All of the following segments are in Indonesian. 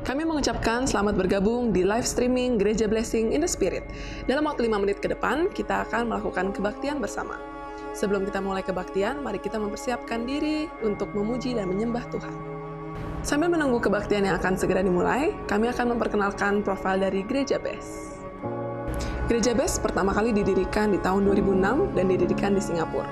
Kami mengucapkan selamat bergabung di live streaming Gereja Blessing in the Spirit. Dalam waktu 5 menit ke depan, kita akan melakukan kebaktian bersama. Sebelum kita mulai kebaktian, mari kita mempersiapkan diri untuk memuji dan menyembah Tuhan. Sambil menunggu kebaktian yang akan segera dimulai, kami akan memperkenalkan profil dari Gereja BES. Gereja BES pertama kali didirikan di tahun 2006 dan didirikan di Singapura.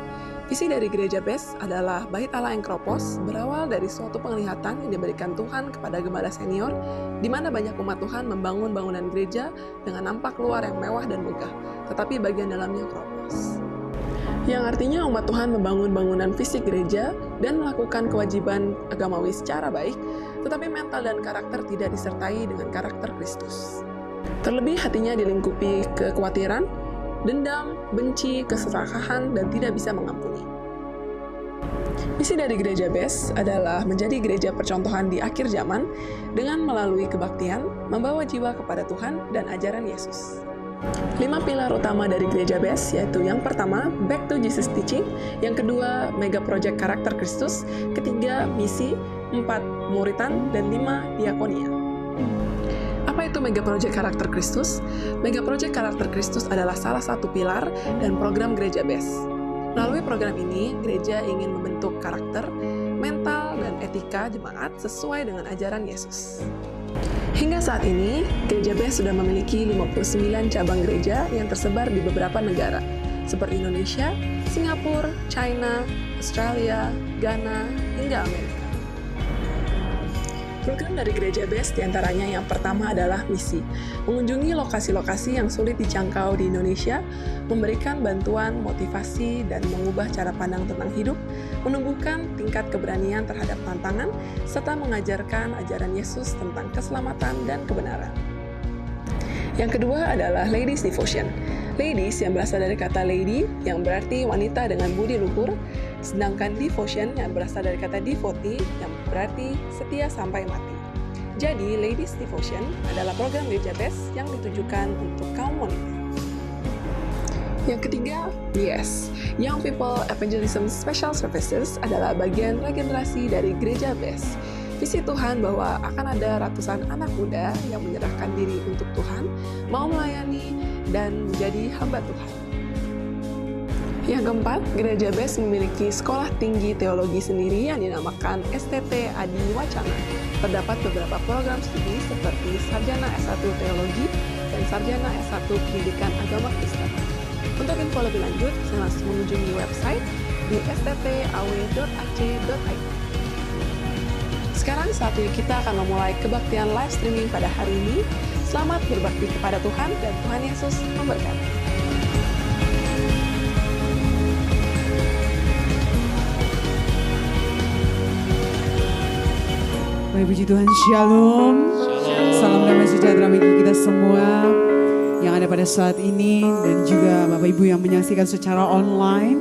Visi dari Gereja BES adalah Bait Allah Engkropos berawal dari suatu penglihatan yang diberikan Tuhan kepada gembala senior, di mana banyak umat Tuhan membangun bangunan gereja dengan nampak luar yang mewah dan megah, tetapi bagian dalamnya kropos. Yang artinya umat Tuhan membangun bangunan fisik gereja dan melakukan kewajiban agamawi secara baik, tetapi mental dan karakter tidak disertai dengan karakter Kristus. Terlebih hatinya dilingkupi kekhawatiran, dendam, benci, keserakahan, dan tidak bisa mengampuni. Misi dari Gereja BES adalah menjadi gereja percontohan di akhir zaman dengan melalui kebaktian, membawa jiwa kepada Tuhan dan ajaran Yesus. 5 pilar utama dari Gereja BES yaitu yang pertama, Back to Jesus Teaching, yang kedua, Mega Project Karakter Kristus, ketiga, Misi, 4, Muritan, dan 5, Diakonia. Apa itu Mega Project Karakter Kristus? Mega Project Karakter Kristus adalah salah satu pilar dan program Gereja BES. Melalui program ini, gereja ingin membentuk karakter, mental, dan etika jemaat sesuai dengan ajaran Yesus. Hingga saat ini, Gereja BES sudah memiliki 59 cabang gereja yang tersebar di beberapa negara, seperti Indonesia, Singapura, China, Australia, Ghana, hingga Amerika. Program dari Gereja BES diantaranya yang pertama adalah misi, mengunjungi lokasi-lokasi yang sulit dijangkau di Indonesia, memberikan bantuan, motivasi, dan mengubah cara pandang tentang hidup, menumbuhkan tingkat keberanian terhadap tantangan, serta mengajarkan ajaran Yesus tentang keselamatan dan kebenaran. Yang kedua adalah Ladies Devotion. Ladies yang berasal dari kata lady, yang berarti wanita dengan budi luhur, sedangkan devotion yang berasal dari kata devotee, yang berarti setia sampai mati. Jadi, Ladies Devotion adalah program Gereja BES yang ditujukan untuk kaum wanita. Yang ketiga, YES, Young People Evangelism Special Services adalah bagian regenerasi dari Gereja BES. Visi Tuhan bahwa akan ada ratusan anak muda yang menyerahkan diri untuk Tuhan, mau melayani, dan menjadi hamba Tuhan. Yang keempat, Gereja BES memiliki sekolah tinggi teologi sendiri yang dinamakan STT Adi Wacana. Terdapat beberapa program studi seperti Sarjana S1 Teologi dan Sarjana S1 Pendidikan Agama Kristen. Untuk info lebih lanjut, saya langsung mengunjungi website di sttaw.ac.id. Sekarang saatnya kita akan memulai kebaktian live streaming pada hari ini. Selamat berbakti kepada Tuhan dan Tuhan Yesus memberkati. Baik, puji Tuhan, Shalom. Salam damai sejahtera bagi kita semua yang ada pada saat ini dan juga Bapak Ibu yang menyaksikan secara online.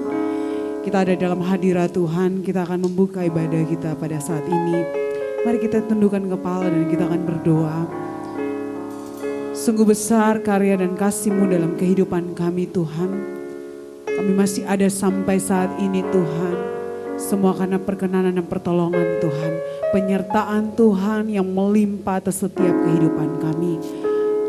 Kita ada dalam hadirat Tuhan, kita akan membuka ibadah kita pada saat ini. Mari kita tundukkan kepala dan kita akan berdoa. Sungguh besar karya dan kasih-Mu dalam kehidupan kami Tuhan. Kami masih ada sampai saat ini Tuhan. Semua karena perkenanan dan pertolongan Tuhan. Penyertaan Tuhan yang melimpah atas setiap kehidupan kami.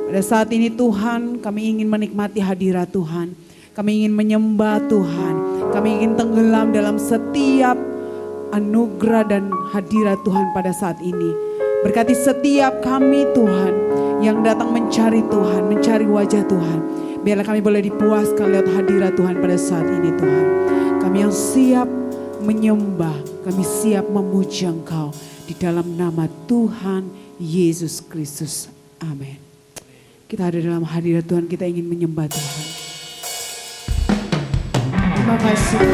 Pada saat ini Tuhan, kami ingin menikmati hadirat Tuhan. Kami ingin menyembah Tuhan. Kami ingin tenggelam dalam setiap anugerah dan hadirat Tuhan pada saat ini. Berkati setiap kami Tuhan yang datang mencari Tuhan, mencari wajah Tuhan. Biarlah kami boleh dipuaskan lewat hadirat Tuhan pada saat ini Tuhan. Kami yang siap menyembah, kami siap memuji Engkau di dalam nama Tuhan Yesus Kristus. Amin. Kita ada dalam hadirat Tuhan, kita ingin menyembah Tuhan. Terima kasih.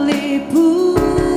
Sekalipun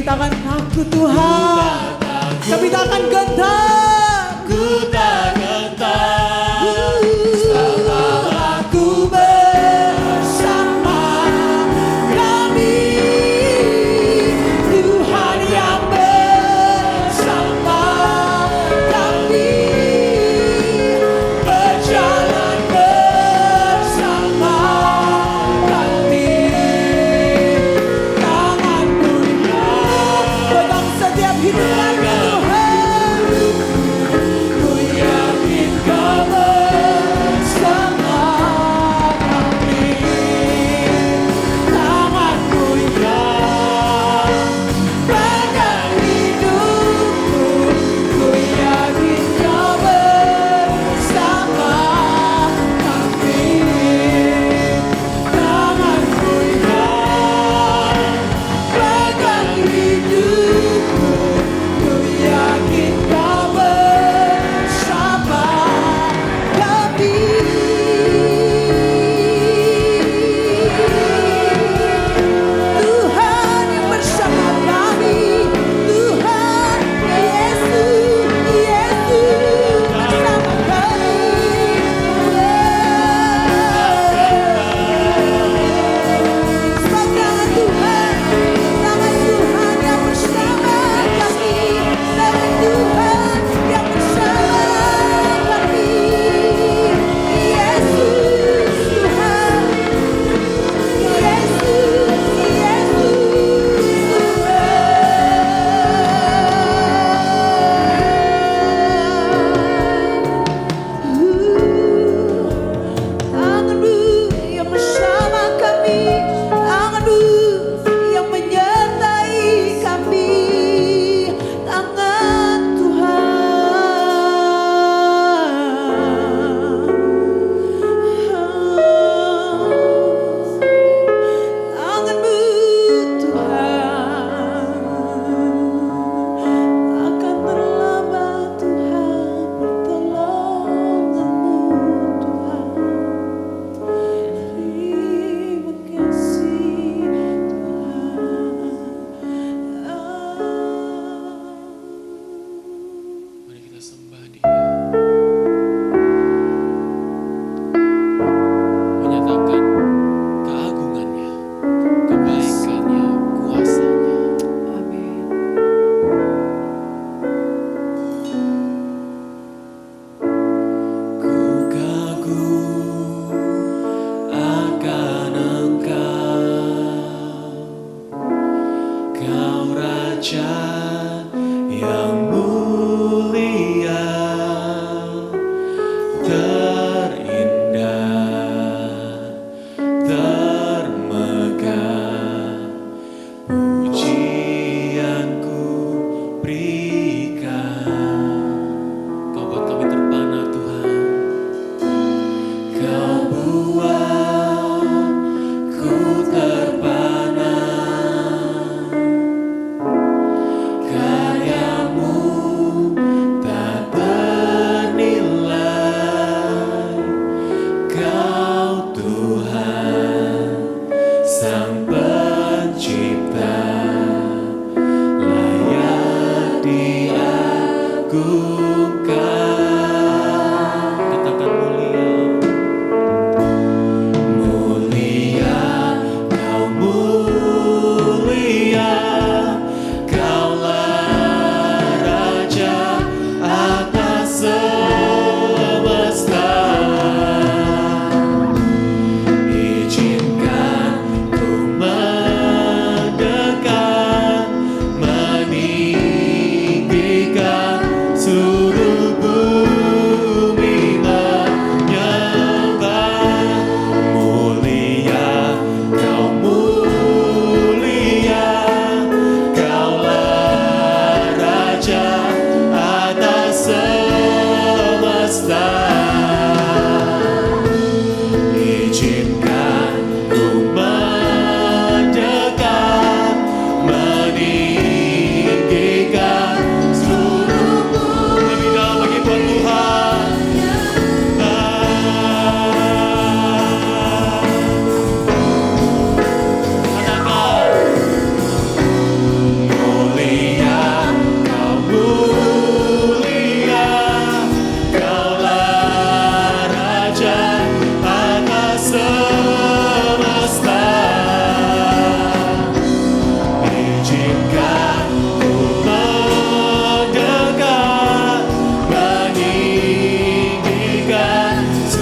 takkan takut Tuhan. Kami takkan gentar. Ku tak gentar. Aku bersama kami, Tuhan yang bersama kami, berjalan bersama kami. Tangan mulia pegang setiap hidup kami Tuhan. Ku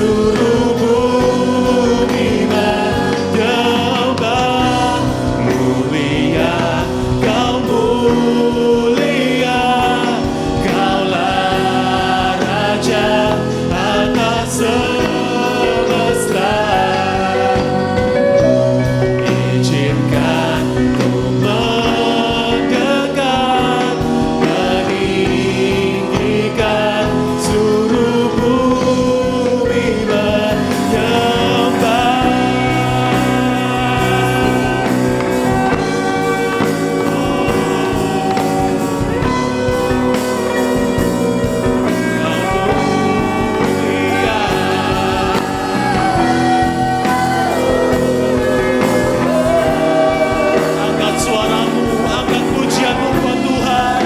Seluruh bumi menyembah, mulia, kau mulia, kaulah Raja atas semesta. Izinkan ku mendekat, meninggikan seluruh bumi menyembah. Angkat suaramu, angkat pujianmu buat Tuhan,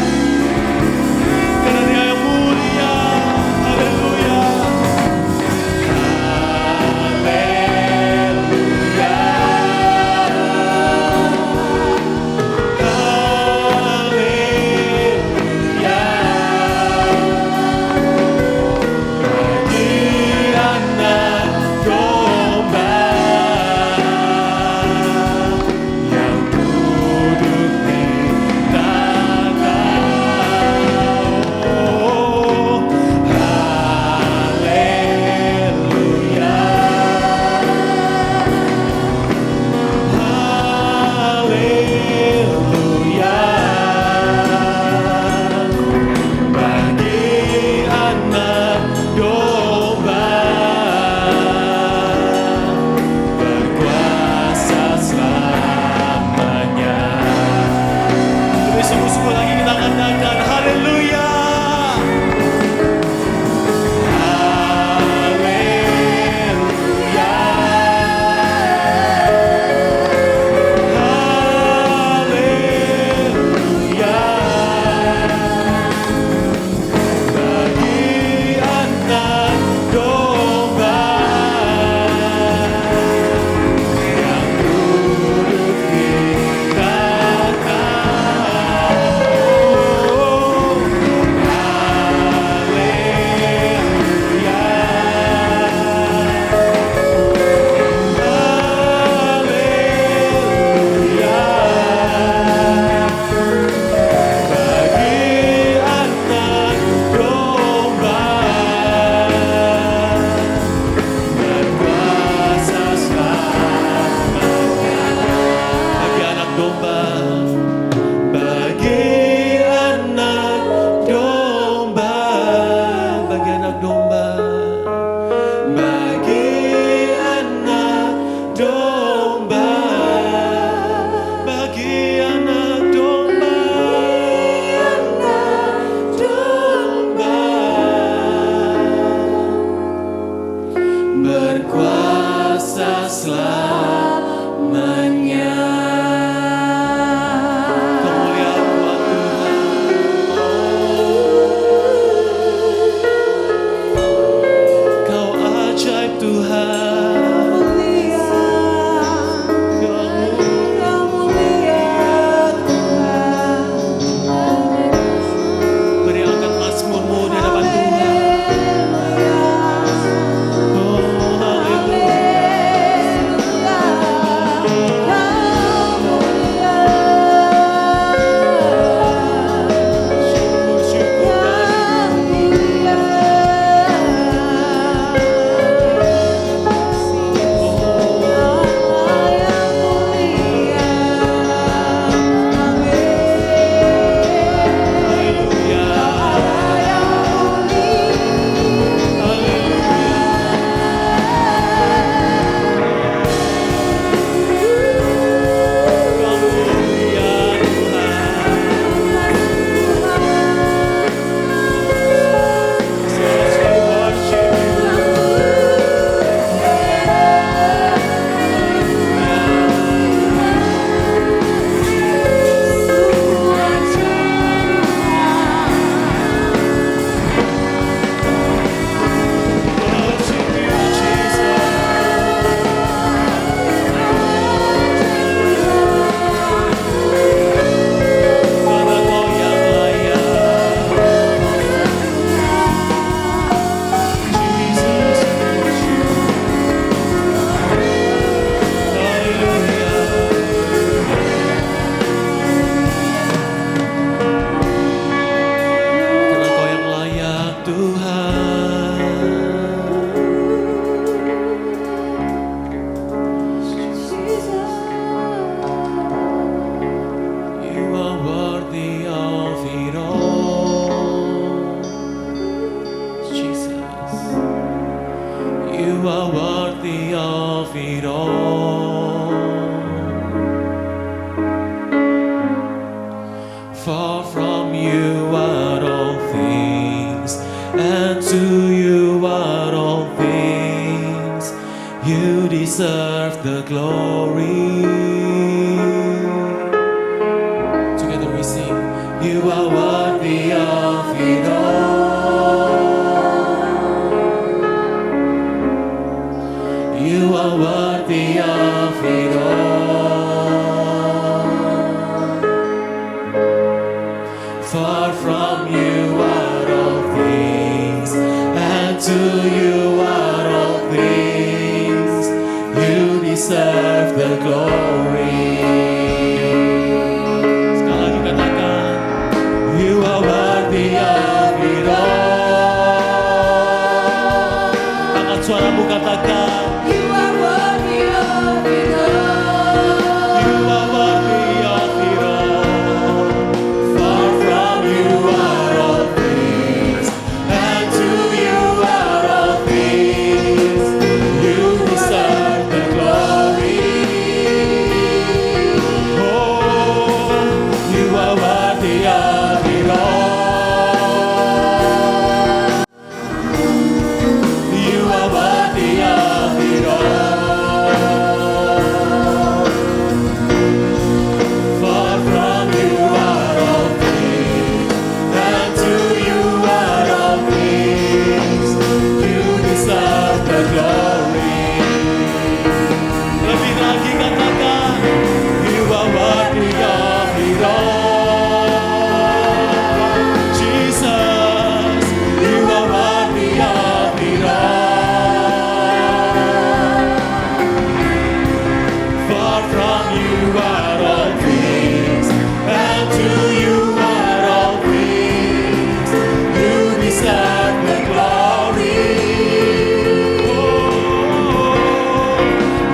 karena Dia yang mulia. Haleluya. Haleluya. Bagi anak domba yang duduk di tanah. Oh, haleluya. Haleluya. Bagi anak domba berkuasa selamanya. Lebih sungguh-sungguh lagi kita katakan haleluya. Haleluya. Haleluya. Bagi anak domba yang duduk di tanah. Oh, haleluya. Haleluya. Bagi anak domba berkuasa selamanya. Bagi anak domba, bagi anak domba, bagi anak domba, bagi anak domba, bagi anak domba, berkuasa selamanya. Kau mulia buat Tuhan. Kau ajaib Tuhan. Kau beri angkat mazmurmu di hadapan Tuhan. Oh, haleluya. of it all. Far from you are all things, and to you are all things. You deserve the glory. Together we sing. You are worthy of it all. You are worthy of it all. Far from you are all things, and to you are all things. You deserve the glory. Sekali lagi katakan, you are worthy of it all. Angkat suaramu katakan, you are worthy of it all. You are worthy of it all. Far from you are all things, and to you are all things. You deserve the glory. Oh, you are worthy of it all. You are worthy of it all. Far from you are all things, and to you are all things. You deserve the glory. Lebih lagi katakan, you are worthy of it all. Jesus, you are worthy of it all. Far from you are all things, and to you are all things. You deserve the glory. Oh,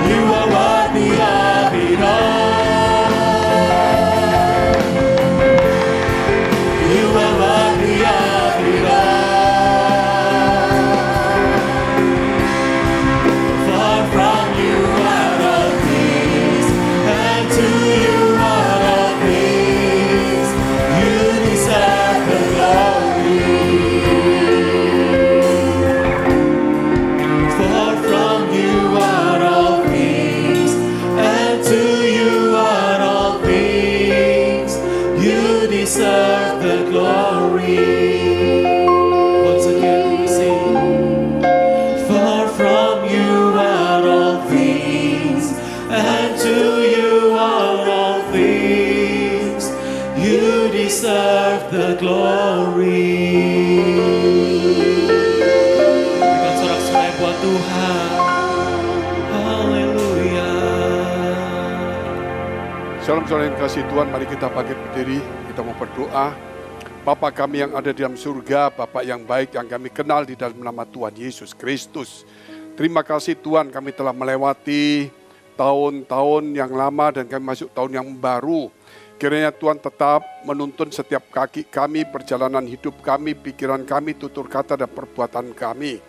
you are worthy of it all. You are worthy of it all. Far from you are all things, and to you are all things. You deserve the glory. Far from you are all things, and to you are all things. You deserve the glory. Once again we sing. Far from you are all things, and to you are all things. You deserve the glory. Berikan sorak-sorai buat Tuhan. Haleluya. Shalom saudara yang kasih Tuhan, mari kita bangkit berdiri, kita mau berdoa. Bapa kami yang ada di dalam surga, Bapa yang baik yang kami kenal di dalam nama Tuhan Yesus Kristus. Terima kasih Tuhan, kami telah melewati tahun-tahun yang lama dan kami masuk tahun yang baru. Kiranya Tuhan tetap menuntun setiap kaki kami, perjalanan hidup kami, pikiran kami, tutur kata dan perbuatan kami.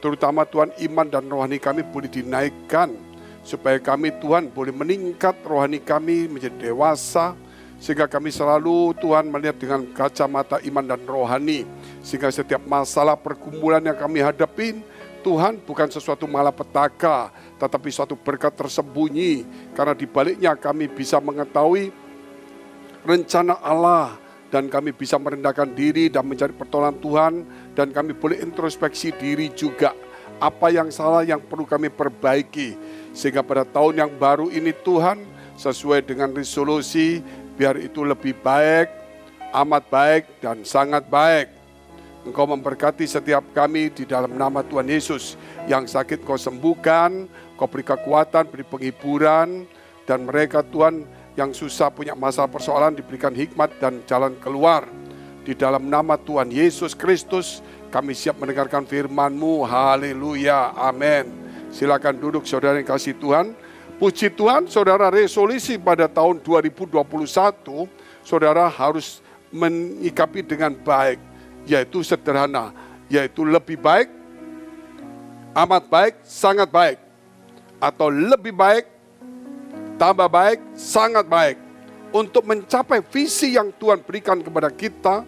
Terutama Tuhan, iman dan rohani kami boleh dinaikkan, supaya kami Tuhan boleh meningkat rohani kami menjadi dewasa, sehingga kami selalu Tuhan melihat dengan kacamata iman dan rohani, sehingga setiap masalah pergumulan yang kami hadapin, Tuhan bukan sesuatu malapetaka, tetapi suatu berkat tersembunyi, karena di baliknya kami bisa mengetahui rencana Allah, dan kami bisa merendahkan diri dan mencari pertolongan Tuhan, dan kami boleh introspeksi diri juga, apa yang salah yang perlu kami perbaiki, sehingga pada tahun yang baru ini Tuhan, sesuai dengan resolusi, biar itu lebih baik, amat baik, dan sangat baik. Engkau memberkati setiap kami di dalam nama Tuhan Yesus. Yang sakit Kau sembuhkan, Kau beri kekuatan, beri penghiburan, dan mereka Tuhan yang susah punya masalah persoalan diberikan hikmat dan jalan keluar. Di dalam nama Tuhan Yesus Kristus, kami siap mendengarkan firman-Mu. Haleluya, amin. Silakan duduk saudara yang kasih Tuhan. Puji Tuhan, saudara, resolusi pada tahun 2021, saudara harus menyikapi dengan baik, yaitu sederhana, yaitu lebih baik, amat baik, sangat baik. atau lebih baik, tambah baik, sangat baik untuk mencapai visi yang Tuhan berikan kepada kita,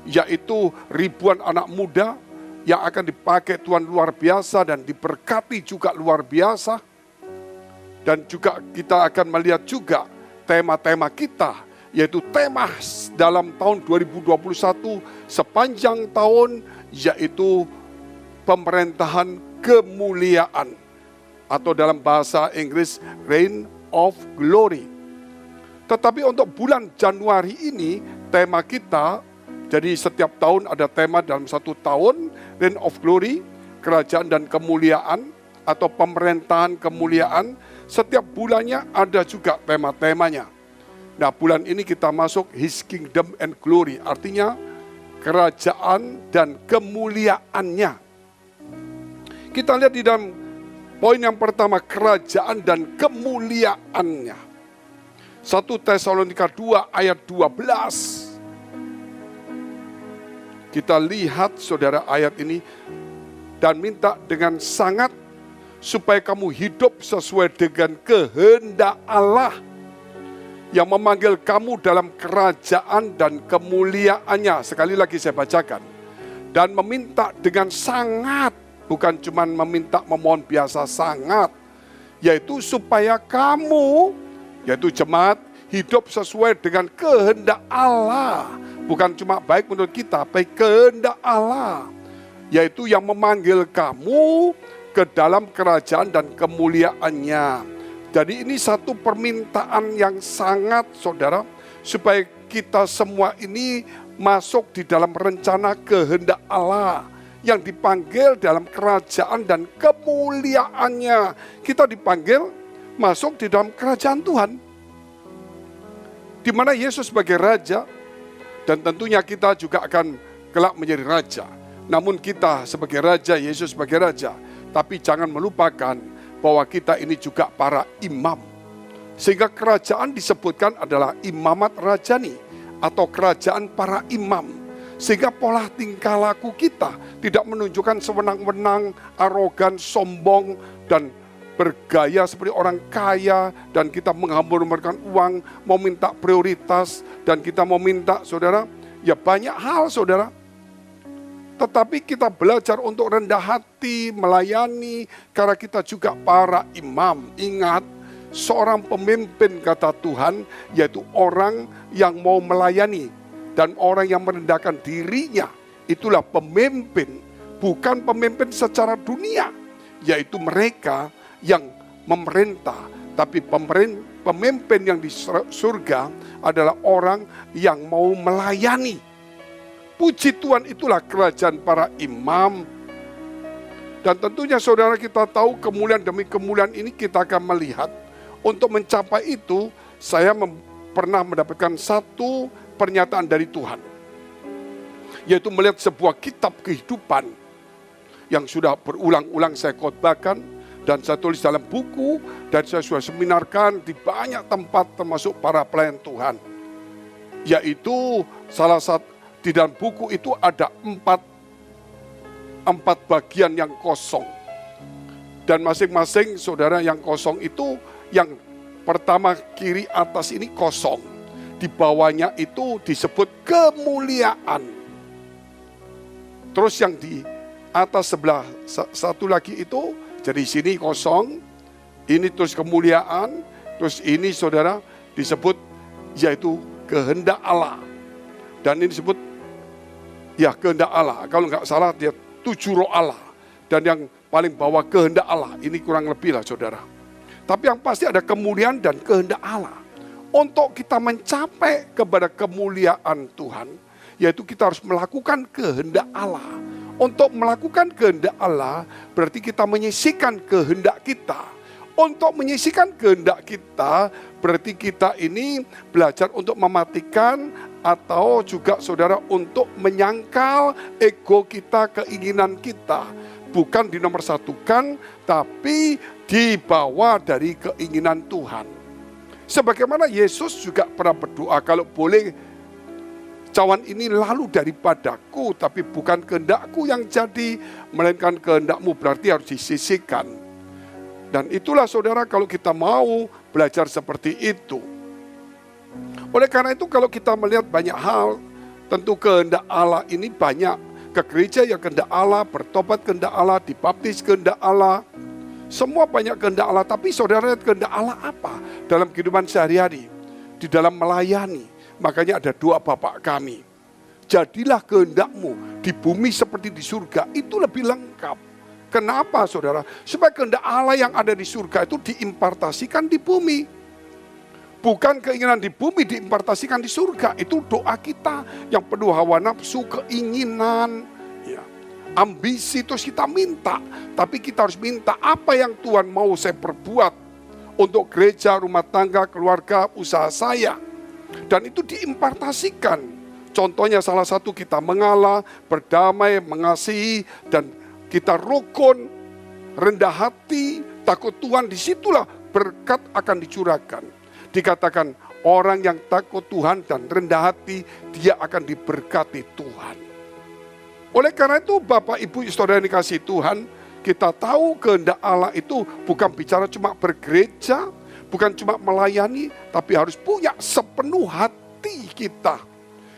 yaitu ribuan anak muda yang akan dipakai Tuhan luar biasa dan diberkati juga luar biasa. Dan juga kita akan melihat juga tema-tema kita, yaitu tema dalam tahun 2021 sepanjang tahun, yaitu pemerintahan kemuliaan, atau dalam bahasa Inggris Reign of Glory. Tetapi untuk bulan Januari ini tema kita, jadi setiap tahun ada tema dalam satu tahun, Reign of Glory, kerajaan dan kemuliaan atau pemerintahan kemuliaan. Setiap bulannya ada juga tema-temanya. Nah, bulan ini kita masuk His Kingdom and Glory, artinya kerajaan dan kemuliaannya. Kita lihat di dalam poin yang pertama, kerajaan dan kemuliaannya. 1 Tesalonika 2 ayat 12. Kita lihat saudara ayat ini, dan minta dengan sangat supaya kamu hidup sesuai dengan kehendak Allah yang memanggil kamu dalam kerajaan dan kemuliaannya. Sekali lagi saya bacakan. Dan meminta dengan sangat, bukan cuma meminta memohon biasa, sangat. Yaitu supaya kamu, yaitu jemaat, hidup sesuai dengan kehendak Allah. Bukan cuma baik menurut kita, baik kehendak Allah. Yaitu yang memanggil kamu ke dalam kerajaan dan kemuliaannya. Jadi ini satu permintaan yang sangat saudara, supaya kita semua ini masuk di dalam rencana kehendak Allah yang dipanggil dalam kerajaan dan kemuliaannya. Kita dipanggil masuk di dalam kerajaan Tuhan, di mana Yesus sebagai Raja, dan tentunya kita juga akan kelak menjadi Raja. Namun kita sebagai Raja, Yesus sebagai Raja, tapi jangan melupakan bahwa kita ini juga para imam. Sehingga kerajaan disebutkan adalah imamat rajani atau kerajaan para imam. Sehingga pola tingkah laku kita tidak menunjukkan sewenang-wenang, arogan, sombong, dan bergaya seperti orang kaya, dan kita menghambur-hamburkan uang, mau minta prioritas, dan kita mau minta saudara, ya banyak hal saudara. Tetapi kita belajar untuk rendah hati, melayani, karena kita juga para imam. Ingat, seorang pemimpin kata Tuhan, yaitu orang yang mau melayani. Dan orang yang merendahkan dirinya, itulah pemimpin. Bukan pemimpin secara dunia, yaitu mereka yang memerintah. Tapi pemimpin yang di surga adalah orang yang mau melayani. Puji Tuhan, itulah kerajaan para imam. Dan tentunya saudara, kita tahu kemuliaan demi kemuliaan ini kita akan melihat. Untuk mencapai itu, saya pernah mendapatkan satu pernyataan dari Tuhan. Yaitu melihat sebuah kitab kehidupan yang sudah berulang-ulang saya khotbahkan, dan saya tulis dalam buku, dan saya sudah seminarkan di banyak tempat termasuk para pelayan Tuhan. Yaitu salah satu, di dalam buku itu ada empat bagian yang kosong. Dan masing-masing saudara yang kosong itu, yang pertama kiri atas ini kosong. Di bawahnya itu disebut kemuliaan. Terus yang di atas sebelah satu lagi itu, jadi sini kosong, ini terus kemuliaan, terus ini saudara disebut yaitu kehendak Allah. Dan ini disebut ya kehendak Allah. Kalau nggak salah dia 7 roh Allah. Dan yang paling bawah kehendak Allah. Ini kurang lebih lah saudara. Tapi yang pasti ada kemuliaan dan kehendak Allah. Untuk kita mencapai kepada kemuliaan Tuhan, yaitu kita harus melakukan kehendak Allah. Untuk melakukan kehendak Allah, berarti kita menyisihkan kehendak kita. Untuk menyisihkan kehendak kita, berarti kita ini belajar untuk mematikan, atau juga saudara untuk menyangkal ego kita, keinginan kita. Bukan dinomorsatukan, tapi dibawa dari keinginan Tuhan. Sebagaimana Yesus juga pernah berdoa, kalau boleh cawan ini lalu daripadaku, tapi bukan kehendakku yang jadi, melainkan kehendakmu, berarti harus disisihkan. Dan itulah saudara kalau kita mau belajar seperti itu. Oleh karena itu kalau kita melihat banyak hal, tentu kehendak Allah ini banyak. Ke gereja yang kehendak Allah, bertobat kehendak Allah, dibaptis kehendak Allah. Semua banyak kehendak Allah, tapi saudara kehendak Allah apa? Dalam kehidupan sehari-hari, di dalam melayani. Makanya ada doa Bapa kami. Jadilah kehendakmu di bumi seperti di surga, itu lebih lengkap. Kenapa saudara? Supaya kehendak Allah yang ada di surga itu diimpartasikan di bumi. Bukan keinginan di bumi diimpartasikan di surga. Itu doa kita yang penuh hawa nafsu, keinginan, ya, ambisi, terus kita minta. Tapi kita harus minta apa yang Tuhan mau saya perbuat untuk gereja, rumah tangga, keluarga, usaha saya. Dan itu diimpartasikan. Contohnya salah satu kita mengalah, berdamai, mengasihi, dan kita rukun, rendah hati, takut Tuhan. Disitulah berkat akan dicurahkan. Dikatakan orang yang takut Tuhan dan rendah hati, dia akan diberkati Tuhan. Oleh karena itu Bapak Ibu saudara yang dikasihi Tuhan, kita tahu kehendak Allah itu bukan bicara cuma bergereja, bukan cuma melayani, tapi harus punya sepenuh hati kita.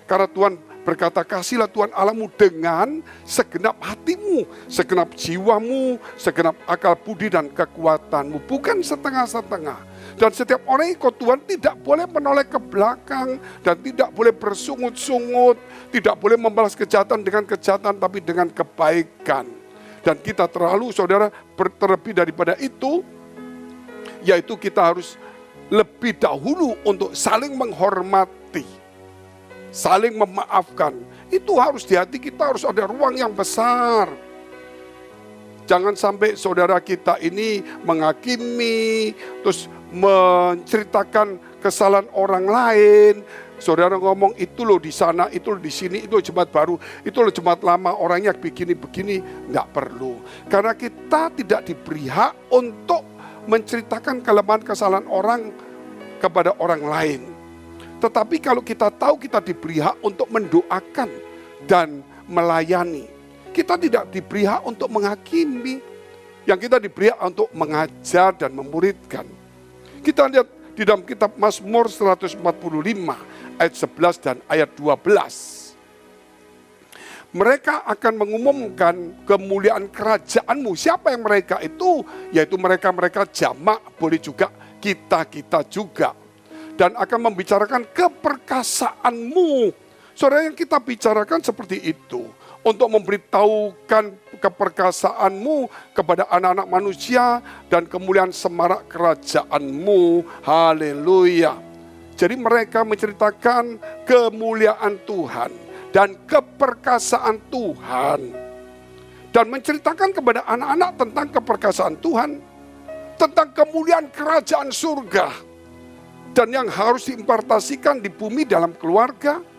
Karena Tuhan berkata, kasihlah Tuhan Allahmu dengan segenap hatimu, segenap jiwamu, segenap akal budi dan kekuatanmu. Bukan setengah-setengah. Dan setiap orang yang ikut Tuhan tidak boleh menoleh ke belakang, dan tidak boleh bersungut-sungut, tidak boleh membalas kejahatan dengan kejahatan, tapi dengan kebaikan. Dan kita terlalu saudara terlebih daripada itu, yaitu kita harus lebih dahulu untuk saling menghormati, saling memaafkan. Itu harus di hati kita, harus ada ruang yang besar. Jangan sampai saudara kita ini menghakimi, terus menceritakan kesalahan orang lain. Saudara ngomong itu loh di sana, itu loh di sini, itu loh jemaat baru, itu loh jemaat lama, orangnya begini-begini. Nggak perlu. Karena kita tidak diberi hak untuk menceritakan kelemahan kesalahan orang kepada orang lain. Tetapi kalau kita tahu kita diberi hak untuk mendoakan dan melayani, kita tidak diberi hak untuk menghakimi. Yang kita diberi hak untuk mengajar dan memuridkan. Kita lihat di dalam kitab Mazmur 145 ayat 11 dan ayat 12. Mereka akan mengumumkan kemuliaan kerajaanmu. Siapa yang mereka itu? Yaitu mereka-mereka jamak, boleh juga kita-kita juga. Dan akan membicarakan keperkasaanmu. Saudara, yang kita bicarakan seperti itu. Untuk memberitahukan keperkasaanmu kepada anak-anak manusia dan kemuliaan semarak kerajaanmu. Haleluya. Jadi mereka menceritakan kemuliaan Tuhan dan keperkasaan Tuhan. Dan menceritakan kepada anak-anak tentang keperkasaan Tuhan, tentang kemuliaan kerajaan surga. Dan yang harus diimpartasikan di bumi dalam keluarga,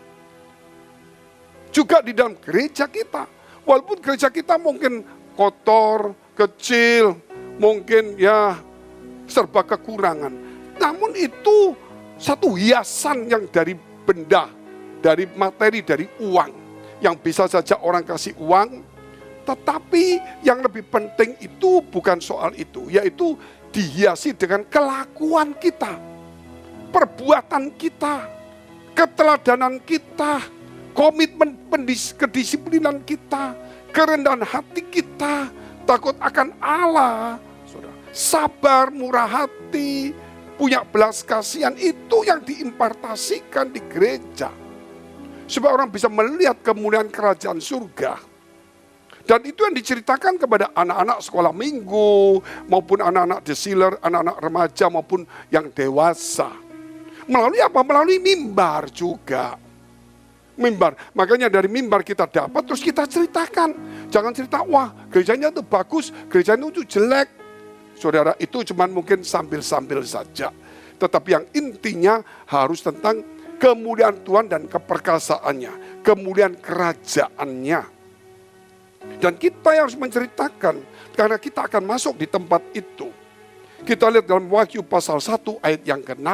juga di dalam gereja kita. Walaupun gereja kita mungkin kotor, kecil, mungkin ya serba kekurangan. Namun itu satu hiasan yang dari benda, dari materi, dari uang. Yang bisa saja orang kasih uang. Tetapi yang lebih penting itu bukan soal itu. Yaitu dihiasi dengan kelakuan kita, perbuatan kita, keteladanan kita, komitmen kedisiplinan kita, kerendahan hati kita, takut akan Allah, sabar, murah hati, punya belas kasihan, itu yang diimpartasikan di gereja. Supaya orang bisa melihat kemuliaan kerajaan surga. Dan itu yang diceritakan kepada anak-anak sekolah minggu, maupun anak-anak desiler, anak-anak remaja, maupun yang dewasa. Melalui apa? Melalui mimbar juga. Mimbar, makanya dari mimbar kita dapat terus kita ceritakan. Jangan cerita, wah gerejanya itu bagus, gerejanya itu jelek. Saudara, itu cuman mungkin sambil-sambil saja. Tetapi yang intinya harus tentang kemuliaan Tuhan dan keperkasaannya, kemuliaan kerajaannya. Dan kita yang harus menceritakan, karena kita akan masuk di tempat itu. Kita lihat dalam Wahyu pasal 1 ayat yang ke-6.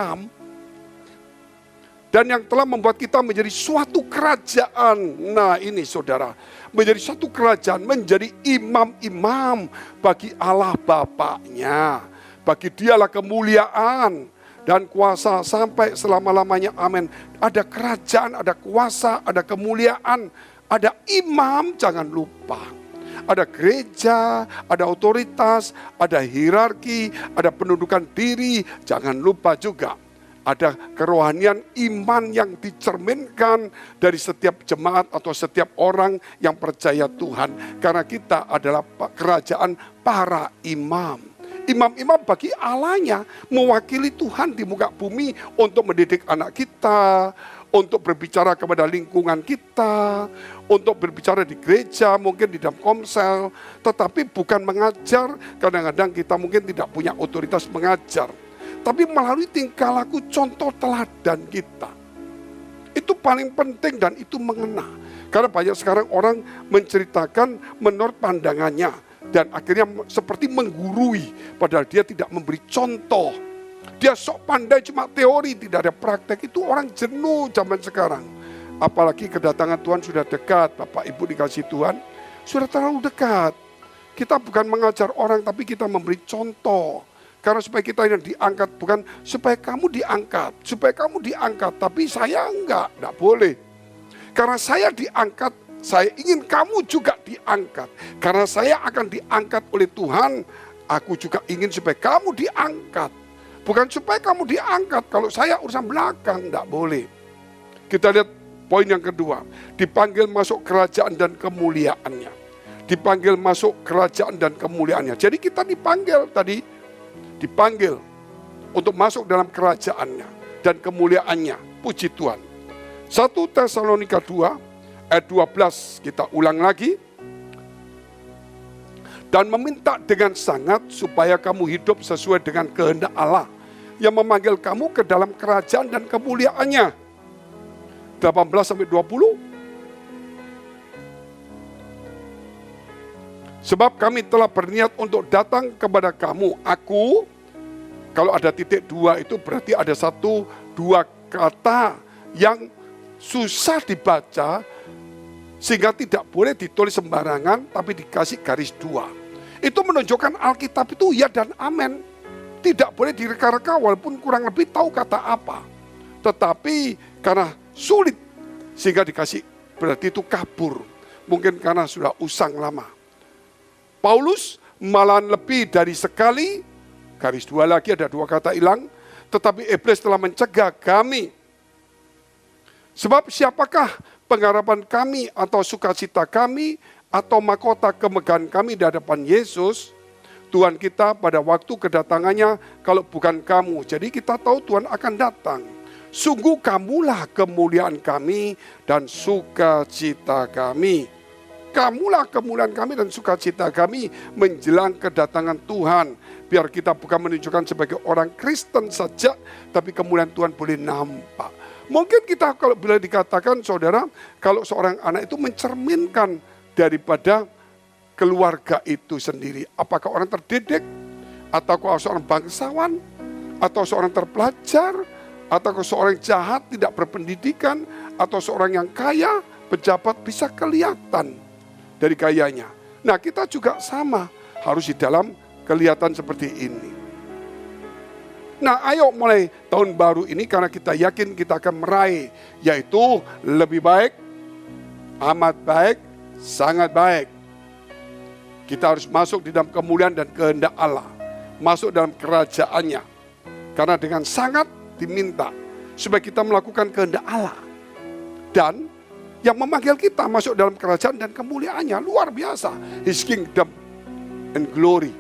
Dan yang telah membuat kita menjadi suatu kerajaan. Nah ini saudara, menjadi suatu kerajaan, menjadi imam-imam bagi Allah Bapaknya. Bagi Dialah kemuliaan dan kuasa sampai selama-lamanya. Amin. Ada kerajaan, ada kuasa, ada kemuliaan, ada imam, jangan lupa. Ada gereja, ada otoritas, ada hierarki, ada pendudukan diri, jangan lupa juga. Ada kerohanian iman yang dicerminkan dari setiap jemaat atau setiap orang yang percaya Tuhan. Karena kita adalah kerajaan para imam. Imam-imam bagi Allahnya mewakili Tuhan di muka bumi untuk mendidik anak kita, untuk berbicara kepada lingkungan kita, untuk berbicara di gereja, mungkin di dalam komsel, tetapi bukan mengajar. Kadang-kadang kita mungkin tidak punya otoritas mengajar, tapi melalui tingkah laku contoh teladan kita. Itu paling penting dan itu mengena. Karena banyak sekarang orang menceritakan menurut pandangannya. Dan akhirnya seperti menggurui, padahal dia tidak memberi contoh. Dia sok pandai cuma teori, tidak ada praktek. Itu orang jenuh zaman sekarang. Apalagi kedatangan Tuhan sudah dekat, Bapak Ibu dikasih Tuhan, sudah terlalu dekat. Kita bukan mengajar orang, tapi kita memberi contoh. Karena supaya kita yang diangkat, bukan supaya kamu diangkat. Supaya kamu diangkat, tapi saya enggak boleh. Karena saya diangkat, saya ingin kamu juga diangkat. Karena saya akan diangkat oleh Tuhan, aku juga ingin supaya kamu diangkat. Bukan supaya kamu diangkat, kalau saya urusan belakang, tidak boleh. Kita lihat poin yang kedua. Dipanggil masuk kerajaan dan kemuliaannya. Dipanggil masuk kerajaan dan kemuliaannya. Jadi kita dipanggil tadi, dipanggil untuk masuk dalam kerajaannya dan kemuliaannya. Puji Tuhan. 1 Tesalonika 2 ayat 12 kita ulang lagi. Dan meminta dengan sangat supaya kamu hidup sesuai dengan kehendak Allah yang memanggil kamu ke dalam kerajaan dan kemuliaannya. 18-20. Sebab kami telah berniat untuk datang kepada kamu. Aku, kalau ada titik 2 itu berarti ada 1-2 kata yang susah dibaca, sehingga tidak boleh ditulis sembarangan, tapi dikasih garis 2. Itu menunjukkan Alkitab itu ya dan amin. Tidak boleh direka-reka walaupun kurang lebih tahu kata apa. Tetapi karena sulit, sehingga dikasih berarti itu kabur. Mungkin karena sudah usang lama. Paulus malahan lebih dari sekali, garis 2 lagi ada 2 kata hilang, tetapi iblis telah mencegah kami. Sebab siapakah pengharapan kami atau sukacita kami atau mahkota kemegahan kami di hadapan Yesus Tuhan kita pada waktu kedatangannya kalau bukan kamu. Jadi kita tahu Tuhan akan datang. Sungguh kamulah kemuliaan kami dan sukacita kami. Kamulah kemuliaan kami dan sukacita kami menjelang kedatangan Tuhan. Biar kita bukan menunjukkan sebagai orang Kristen saja, tapi kemuliaan Tuhan boleh nampak. Mungkin kita kalau bila dikatakan saudara, kalau seorang anak itu mencerminkan daripada keluarga itu sendiri. Apakah orang terdidik, atau seorang bangsawan, atau seorang terpelajar, atau seorang jahat tidak berpendidikan, atau seorang yang kaya, pejabat bisa kelihatan dari gayanya. Nah kita juga sama, harus di dalam kelihatan seperti ini. Nah ayo mulai tahun baru ini karena kita yakin kita akan meraih. Yaitu lebih baik, amat baik, sangat baik. Kita harus masuk di dalam kemuliaan dan kehendak Allah. Masuk dalam kerajaannya. Karena dengan sangat diminta supaya kita melakukan kehendak Allah. Dan yang memanggil kita masuk dalam kerajaan dan kemuliaannya luar biasa. His kingdom and glory.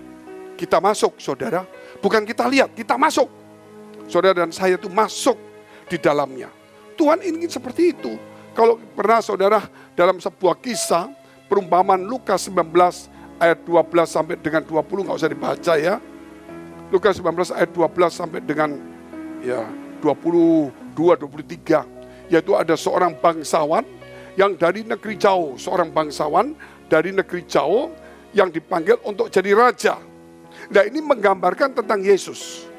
Kita masuk saudara. Bukan kita lihat, kita masuk. Saudara dan saya itu masuk di dalamnya. Tuhan ingin seperti itu. Kalau pernah saudara dalam sebuah kisah, perumpamaan Lukas 19 ayat 12 sampai dengan 20, nggak usah dibaca ya. Lukas 19 ayat 12 sampai dengan ya 22-23. Yaitu ada seorang bangsawan yang dari negeri jauh. Seorang bangsawan dari negeri jauh yang dipanggil untuk jadi raja. Nah ini menggambarkan tentang Yesus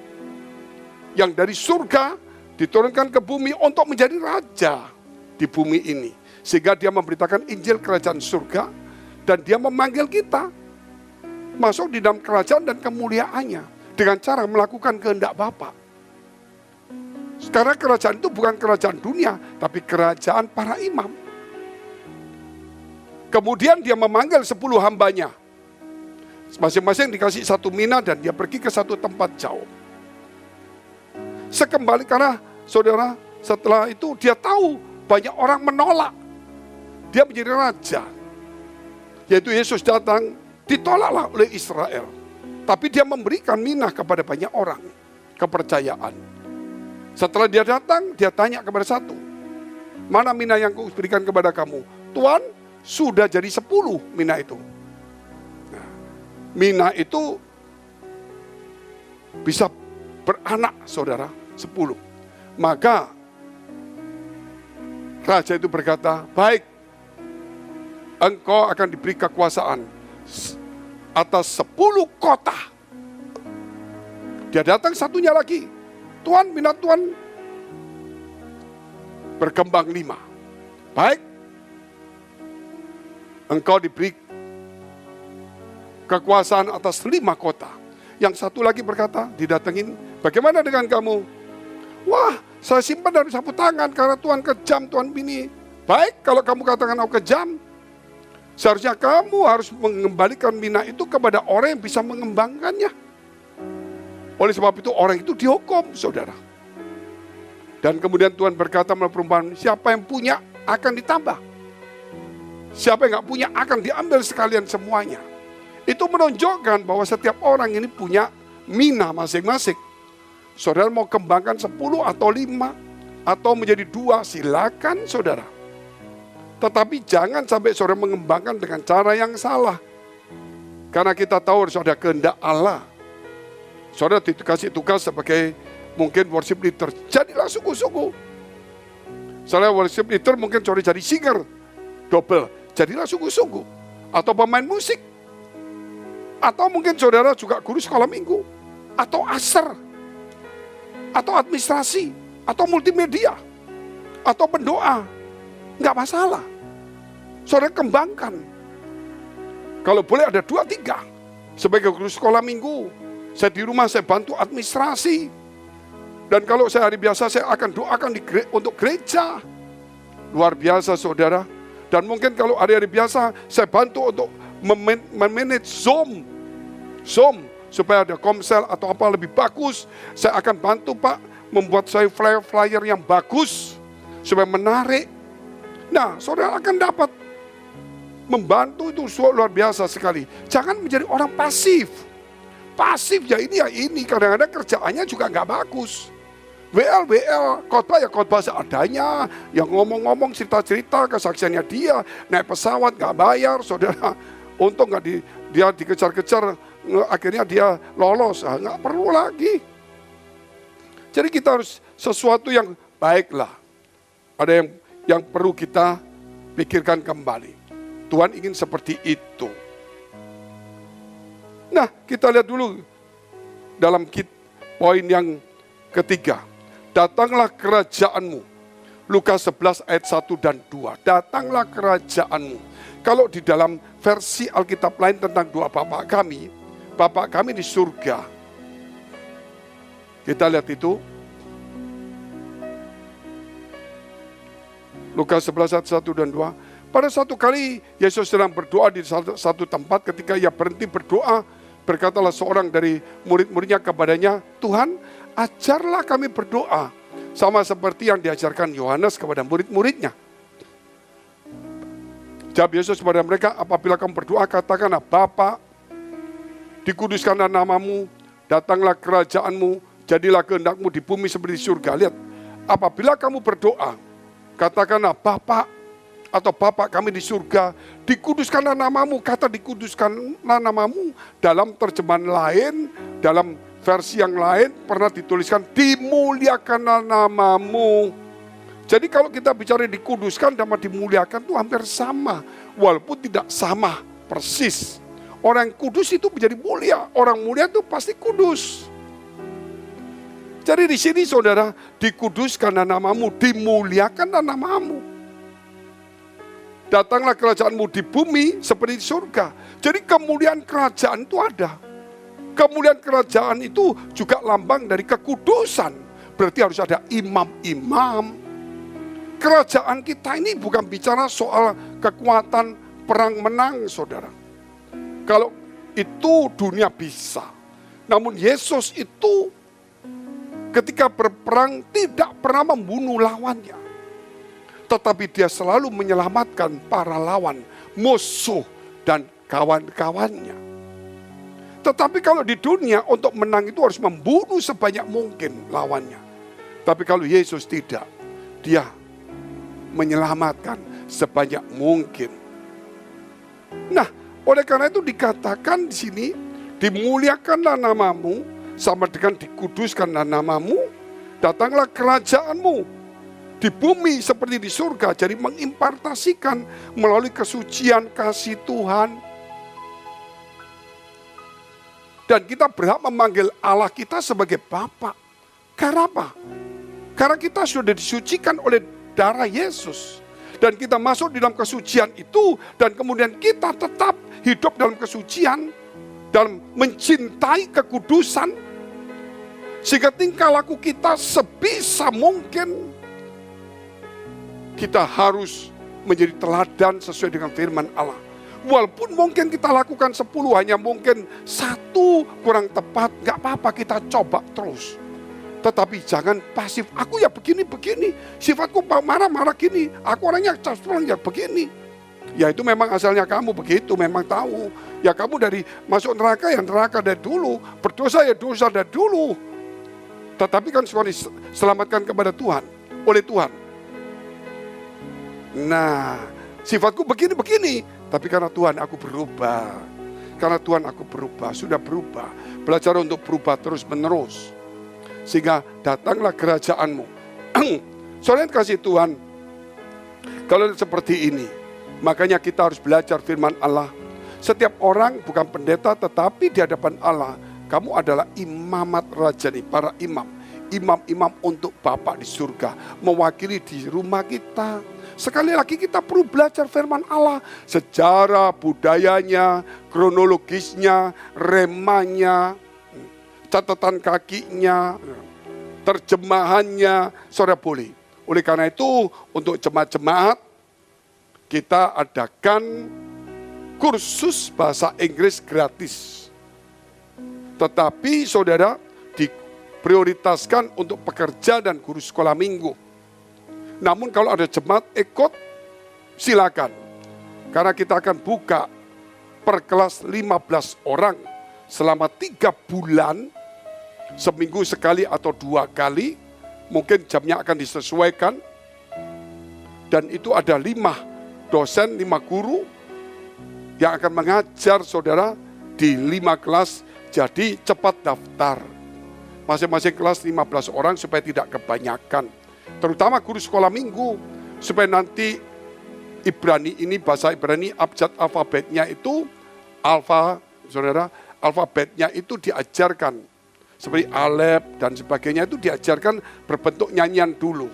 yang dari surga diturunkan ke bumi untuk menjadi raja di bumi ini. Sehingga dia memberitakan Injil kerajaan surga dan dia memanggil kita masuk di dalam kerajaan dan kemuliaannya. dengan cara melakukan kehendak Bapa. Karena kerajaan itu bukan kerajaan dunia, tapi kerajaan para imam. Kemudian dia memanggil 10 hambanya. Masing-masing dikasih 1 mina dan dia pergi ke satu tempat jauh. Sekembali karena saudara, setelah itu dia tahu banyak orang menolak. Dia menjadi raja. Yaitu Yesus datang, ditolaklah oleh Israel. Tapi dia memberikan mina kepada banyak orang. Kepercayaan. Setelah dia datang, dia tanya kepada satu. Mana mina yang kuberikan kepada kamu? Tuhan, sudah jadi 10 mina itu. Nah, mina itu bisa beranak, saudara, 10. Maka raja itu berkata, baik, engkau akan diberi kekuasaan atas 10 kota. Dia datang satunya lagi. Tuhan, mina Tuhan berkembang 5. Baik, engkau diberi kekuasaan atas 5 kota. Yang satu lagi berkata, didatengin, bagaimana dengan kamu? Wah, saya simpan dalam sapu tangan karena Tuhan kejam, Tuhan bini. Baik, kalau kamu katakan aku kejam, seharusnya kamu harus mengembalikan mina itu kepada orang yang bisa mengembangkannya. Oleh sebab itu orang itu dihukum, saudara. Dan kemudian Tuhan berkata melalui perumpamaan, siapa yang punya akan ditambah. Siapa yang gak punya akan diambil sekalian semuanya. Itu menunjukkan bahwa setiap orang ini punya mina masing-masing. Saudara mau kembangkan 10 atau 5 atau menjadi 2, silakan saudara. Tetapi jangan sampai saudara mengembangkan dengan cara yang salah. Karena kita tahu harus ada kehendak Allah. Saudara dikasih tugas sebagai mungkin worship leader, jadilah sungguh-sungguh. Saudara worship leader mungkin saudara jadi singer, double, jadilah sungguh-sungguh. Atau pemain musik. Atau mungkin saudara juga guru sekolah minggu. Atau aser. Atau administrasi. Atau multimedia. Atau pendoa. Enggak masalah. Saudara kembangkan. Kalau boleh ada 2-3. Sebagai guru sekolah minggu. Saya di rumah saya bantu administrasi. Dan kalau saya hari biasa saya akan doakan untuk gereja. Luar biasa saudara. Dan mungkin kalau hari-hari biasa saya bantu untuk memanage Zoom. Supaya ada komsel atau apa lebih bagus. Saya akan bantu Pak membuat saya flyer-flyer yang bagus. Supaya menarik. Nah saudara akan dapat. Membantu itu luar biasa sekali. Jangan menjadi orang pasif. Pasif ya ini, kadang-kadang kerjaannya juga nggak bagus. WL, khotbah ya khotbah seadanya, yang ngomong-ngomong cerita-cerita kesaksiannya dia, naik pesawat nggak bayar, saudara. Untung nggak dia dikejar-kejar, akhirnya dia lolos, nggak perlu lagi. Jadi kita harus sesuatu yang baiklah. Ada yang perlu kita pikirkan kembali. Tuhan ingin seperti itu. Nah, kita lihat dulu dalam poin yang ketiga. Datanglah kerajaanmu. Lukas 11 ayat 1 dan 2. Datanglah kerajaanmu. Kalau di dalam versi Alkitab lain tentang doa Bapa kami di surga. Kita lihat itu. Lukas 11 ayat 1 dan 2. Pada satu kali Yesus sedang berdoa di satu tempat, ketika ia berhenti berdoa, berkatalah seorang dari murid-muridnya kepadanya, Tuhan, ajarlah kami berdoa, sama seperti yang diajarkan Yohanes kepada murid-muridnya. Jawab Yesus kepada mereka, apabila kamu berdoa, katakanlah, Bapa, dikuduskanlah namamu, datanglah kerajaanmu, jadilah kehendakmu di bumi seperti di surga. Lihat, apabila kamu berdoa, katakanlah, Bapa, atau Bapa kami di surga, dikuduskanlah namamu. Kata dikuduskanlah namamu dalam terjemahan lain, dalam versi yang lain pernah dituliskan dimuliakanlah namamu. Jadi kalau kita bicara dikuduskan sama dimuliakan itu hampir sama, walaupun tidak sama persis. Orang kudus itu menjadi mulia, orang mulia itu pasti kudus. Jadi di sini saudara, dikuduskanlah namamu, dimuliakanlah namamu. Datanglah kerajaanmu di bumi seperti di surga. Jadi kemuliaan kerajaan itu ada. Kemuliaan kerajaan itu juga lambang dari kekudusan. Berarti harus ada imam-imam. Kerajaan kita ini bukan bicara soal kekuatan perang menang, saudara. Kalau itu dunia bisa. Namun Yesus itu ketika berperang tidak pernah membunuh lawannya. Tetapi dia selalu menyelamatkan para lawan, musuh dan kawan-kawannya. Tetapi kalau di dunia untuk menang itu harus membunuh sebanyak mungkin lawannya. Tapi kalau Yesus tidak, dia menyelamatkan sebanyak mungkin. Nah, oleh karena itu dikatakan di sini, dimuliakanlah namamu, sama dengan dikuduskanlah namamu, datanglah kerajaanmu di bumi seperti di surga. Jadi mengimpartasikan melalui kesucian kasih Tuhan. Dan kita berhak memanggil Allah kita sebagai Bapa. Karena apa? Karena kita sudah disucikan oleh darah Yesus. Dan kita masuk di dalam kesucian itu. Dan kemudian kita tetap hidup dalam kesucian. Dalam mencintai kekudusan. Sehingga tingkah laku kita sebisa mungkin. Kita harus menjadi teladan sesuai dengan firman Allah. Walaupun mungkin kita lakukan 10, hanya mungkin 1 kurang tepat, gak apa-apa, kita coba terus. Tetapi jangan pasif, aku ya begini-begini, sifatku marah-marah gini, aku orangnya caspulan ya begini. Ya itu memang asalnya kamu begitu, memang tahu. Ya kamu dari masuk neraka ya neraka dari dulu, berdosa ya dosa dari dulu. Tetapi kan sudah diselamatkan kepada Tuhan, oleh Tuhan. Nah, sifatku begini-begini. Tapi karena Tuhan aku berubah. Karena Tuhan aku berubah, sudah berubah. Belajar untuk berubah terus menerus. Sehingga datanglah kerajaanmu. Saudara kasih Tuhan, kalau seperti ini, makanya kita harus belajar firman Allah. Setiap orang bukan pendeta, tetapi di hadapan Allah, kamu adalah imamat rajani, para imam. Imam-imam untuk Bapa di surga, mewakili di rumah kita. Sekali lagi kita perlu belajar firman Allah. Sejarah, budayanya, kronologisnya, remanya, catatan kakinya, terjemahannya, saudara boleh. Oleh karena itu, untuk jemaat-jemaat, kita adakan kursus bahasa Inggris gratis. Tetapi saudara, diprioritaskan untuk pekerja dan guru sekolah minggu. Namun kalau ada jemaat ikut, silakan. Karena kita akan buka per kelas 15 orang selama 3 bulan, seminggu sekali atau 2 kali. Mungkin jamnya akan disesuaikan. Dan itu ada 5 dosen, 5 guru yang akan mengajar saudara di 5 kelas. Jadi cepat daftar. Masing-masing kelas 15 orang supaya tidak kebanyakan. Terutama guru sekolah minggu, supaya nanti Ibrani ini, bahasa Ibrani, abjad alfabetnya itu, saudara, alfabetnya itu diajarkan. Seperti Alef dan sebagainya itu diajarkan berbentuk nyanyian dulu.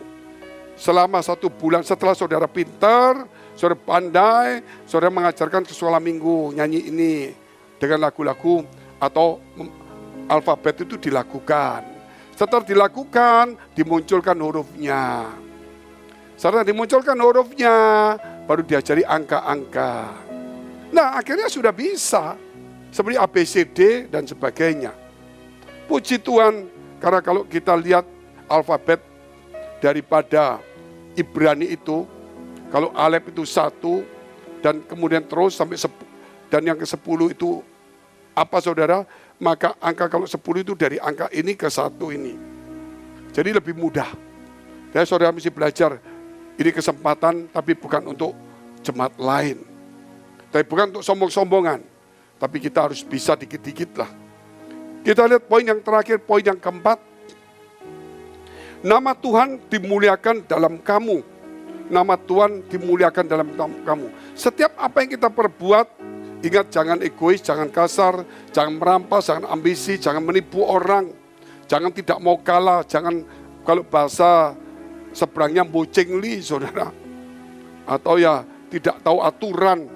Selama 1 bulan setelah saudara pintar, saudara pandai, saudara mengajarkan ke sekolah minggu, nyanyi ini dengan lagu-lagu atau alfabet itu dilakukan. Setelah dilakukan, dimunculkan hurufnya. Setelah dimunculkan hurufnya, baru diajari angka-angka. Nah, akhirnya sudah bisa. Seperti ABCD dan sebagainya. Puji Tuhan, karena kalau kita lihat alfabet daripada Ibrani itu, kalau Alef itu 1, dan kemudian terus sampai 10, dan yang ke-10 itu apa saudara? Maka angka kalau 10 itu dari angka ini ke 1 ini. Jadi lebih mudah. Dan saudara mesti belajar. Ini kesempatan tapi bukan untuk jemaat lain. Tapi bukan untuk sombong-sombongan. Tapi kita harus bisa dikit-dikit lah. Kita lihat poin yang terakhir, poin yang keempat. Nama Tuhan dimuliakan dalam kamu. Nama Tuhan dimuliakan dalam kamu. Setiap apa yang kita perbuat, ingat, jangan egois, jangan kasar, jangan merampas, jangan ambisi, jangan menipu orang, jangan tidak mau kalah, jangan kalau bahasa seberangnya bocengli, saudara. Atau ya tidak tahu aturan.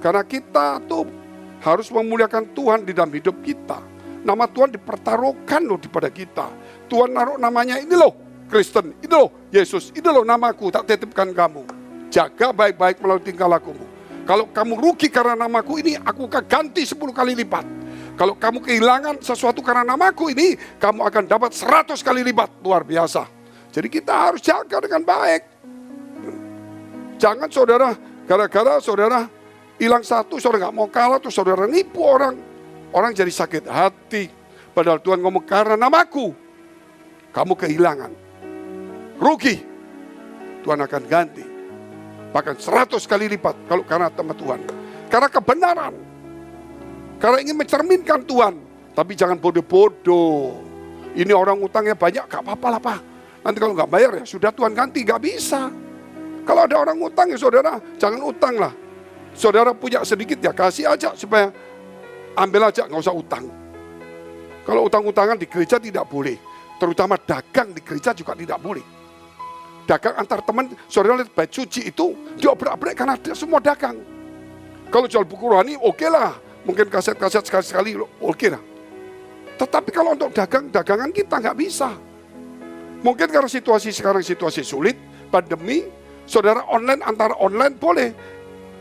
Karena kita tuh harus memuliakan Tuhan di dalam hidup kita. Nama Tuhan dipertaruhkan loh pada kita. Tuhan naruh namanya ini loh Kristen, ini loh Yesus, ini loh namaku tak titipkan kamu. Jaga baik-baik melalui tingkah lakumu. Kalau kamu rugi karena namaku ini, aku akan ganti 10 kali lipat. Kalau kamu kehilangan sesuatu karena namaku ini, kamu akan dapat 100 kali lipat. Luar biasa. Jadi kita harus jaga dengan baik. Jangan saudara, gara-gara saudara hilang satu, saudara gak mau kalah, terus saudara nipu orang. Orang jadi sakit hati. Padahal Tuhan ngomong karena namaku, kamu kehilangan. Rugi. Tuhan akan ganti. Bahkan 100 kali lipat kalau karena nama Tuhan. Karena kebenaran. Karena ingin mencerminkan Tuhan. Tapi jangan bodoh-bodoh. Ini orang utangnya banyak, gak apa-apa lah Pak. Nanti kalau gak bayar ya sudah Tuhan ganti, gak bisa. Kalau ada orang utang ya saudara, jangan utang lah. Saudara punya sedikit ya kasih aja supaya ambil aja, gak usah utang. Kalau utang-utangan di gereja tidak boleh. Terutama dagang di gereja juga tidak boleh. Dagang antar teman, saudara lihat baju suci itu diobrak-abrik karena semua dagang. Kalau jual buku rohani oke lah. Mungkin kaset-kaset sekali-sekali oke lah. Tetapi kalau untuk dagangan kita nggak bisa. Mungkin karena situasi sekarang situasi sulit, pandemi, saudara online antara online boleh.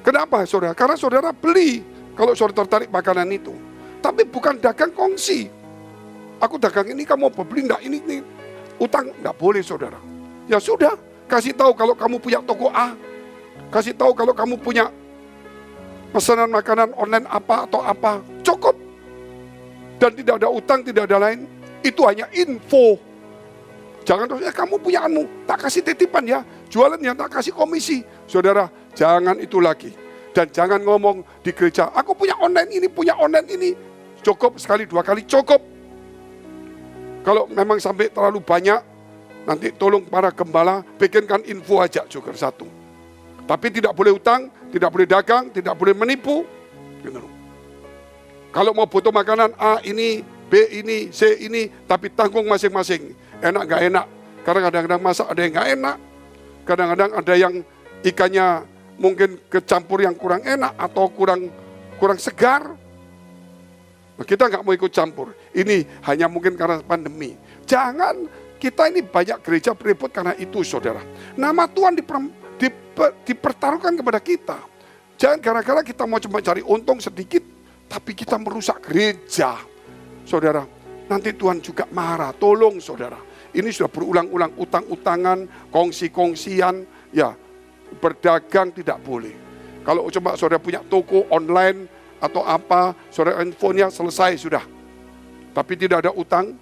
Kenapa saudara? Karena saudara beli kalau saudara tertarik makanan itu. Tapi bukan dagang kongsi. Aku dagang ini kamu mau beli enggak ini utang enggak boleh saudara. Ya sudah, kasih tahu kalau kamu punya toko A. Kasih tahu kalau kamu punya pesanan makanan online apa atau apa. Cukup. Dan tidak ada utang, tidak ada lain. Itu hanya info. Jangan terus, kamu punya anu, tak kasih titipan ya. Jualan yang tak kasih komisi. Saudara, jangan itu lagi. Dan jangan ngomong di gereja, aku punya online ini, punya online ini. Cukup, sekali, 2 kali, cukup. Kalau memang sampai terlalu banyak, nanti tolong para gembala bikinkan info aja juga 1. Tapi tidak boleh utang, tidak boleh dagang, tidak boleh menipu. Gitu. Kalau mau butuh makanan A ini, B ini, C ini, tapi tanggung masing-masing. Enak gak enak. Karena kadang-kadang masak ada yang gak enak. Kadang-kadang ada yang ikannya mungkin kecampur yang kurang enak atau kurang segar. Kita nggak mau ikut campur. Ini hanya mungkin karena pandemi. Jangan, kita ini banyak gereja beribut karena itu saudara. Nama Tuhan dipertaruhkan kepada kita. Jangan gara-gara kita mau cuma cari untung sedikit, tapi kita merusak gereja. Saudara, nanti Tuhan juga marah. Tolong saudara. Ini sudah berulang-ulang, utang-utangan, kongsi-kongsian. Ya, berdagang tidak boleh. Kalau coba saudara punya toko online, atau apa, saudara infonya selesai sudah. Tapi tidak ada utang,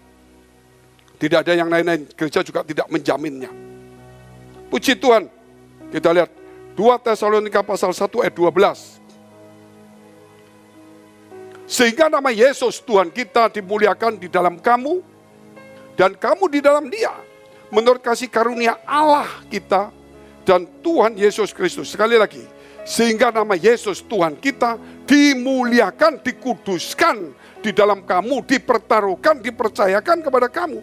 tidak ada yang lain-lain. Gereja juga tidak menjaminnya. Puji Tuhan. Kita lihat 2 Tesalonika pasal 1 ayat 12. Sehingga nama Yesus Tuhan kita dimuliakan di dalam kamu, dan kamu di dalam Dia, menurut kasih karunia Allah kita dan Tuhan Yesus Kristus. Sekali lagi. Sehingga nama Yesus Tuhan kita dimuliakan, dikuduskan di dalam kamu, dipertaruhkan, dipercayakan kepada kamu.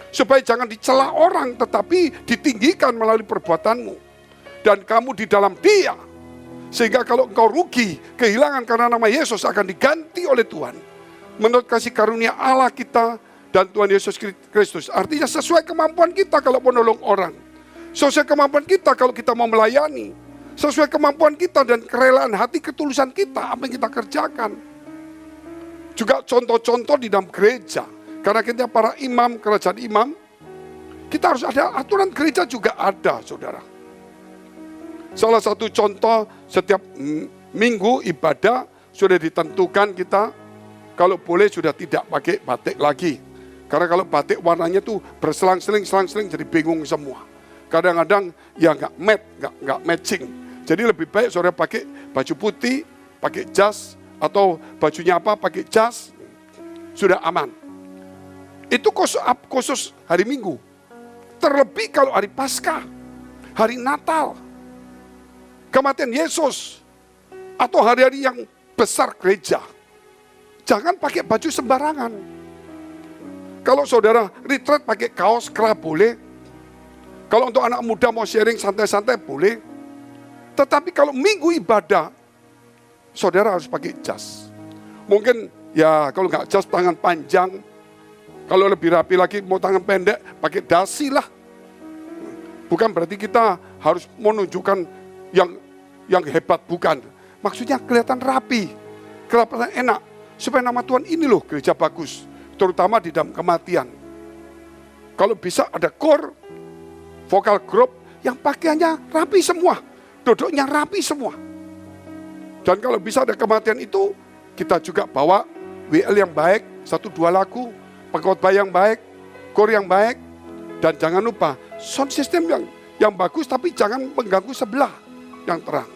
Supaya jangan dicela orang, tetapi ditinggikan melalui perbuatanmu. Dan kamu di dalam Dia. Sehingga kalau engkau rugi, kehilangan karena nama Yesus akan diganti oleh Tuhan. Menurut kasih karunia Allah kita dan Tuhan Yesus Kristus. Artinya sesuai kemampuan kita kalau menolong orang. Sesuai kemampuan kita kalau kita mau melayani. Sesuai kemampuan kita dan kerelaan hati, ketulusan kita, apa yang kita kerjakan. Juga contoh-contoh di dalam gereja. Karena kita para imam, kerajaan imam, kita harus ada aturan gereja juga ada, saudara. Salah satu contoh, setiap minggu ibadah sudah ditentukan kita, kalau boleh sudah tidak pakai batik lagi. Karena kalau batik warnanya tuh berselang-seling jadi bingung semua. Kadang-kadang ya nggak matching. Jadi lebih baik saudara pakai baju putih, pakai jas, atau bajunya apa, pakai jas, sudah aman. Itu khusus hari Minggu. Terlebih kalau hari Paskah, hari Natal, kematian Yesus, atau hari-hari yang besar gereja. Jangan pakai baju sembarangan. Kalau saudara retreat pakai kaos kera boleh. Kalau untuk anak muda mau sharing santai-santai boleh. Tetapi kalau minggu ibadah, saudara harus pakai jas. Mungkin Ya kalau nggak jas tangan panjang. Kalau lebih rapi lagi mau tangan pendek pakai dasi lah. Bukan berarti kita harus menunjukkan yang hebat, bukan. Maksudnya kelihatan rapi, kelihatan enak. Supaya nama Tuhan ini loh gereja bagus. Terutama di dalam kematian. Kalau bisa ada core, vokal group yang pakaiannya rapi semua. Duduknya rapi semua. Dan kalau bisa ada kematian itu, kita juga bawa WL yang baik, 1-2 lagu, pengkhotbah yang baik, core yang baik. Dan jangan lupa sound system yang bagus tapi jangan mengganggu sebelah yang terang.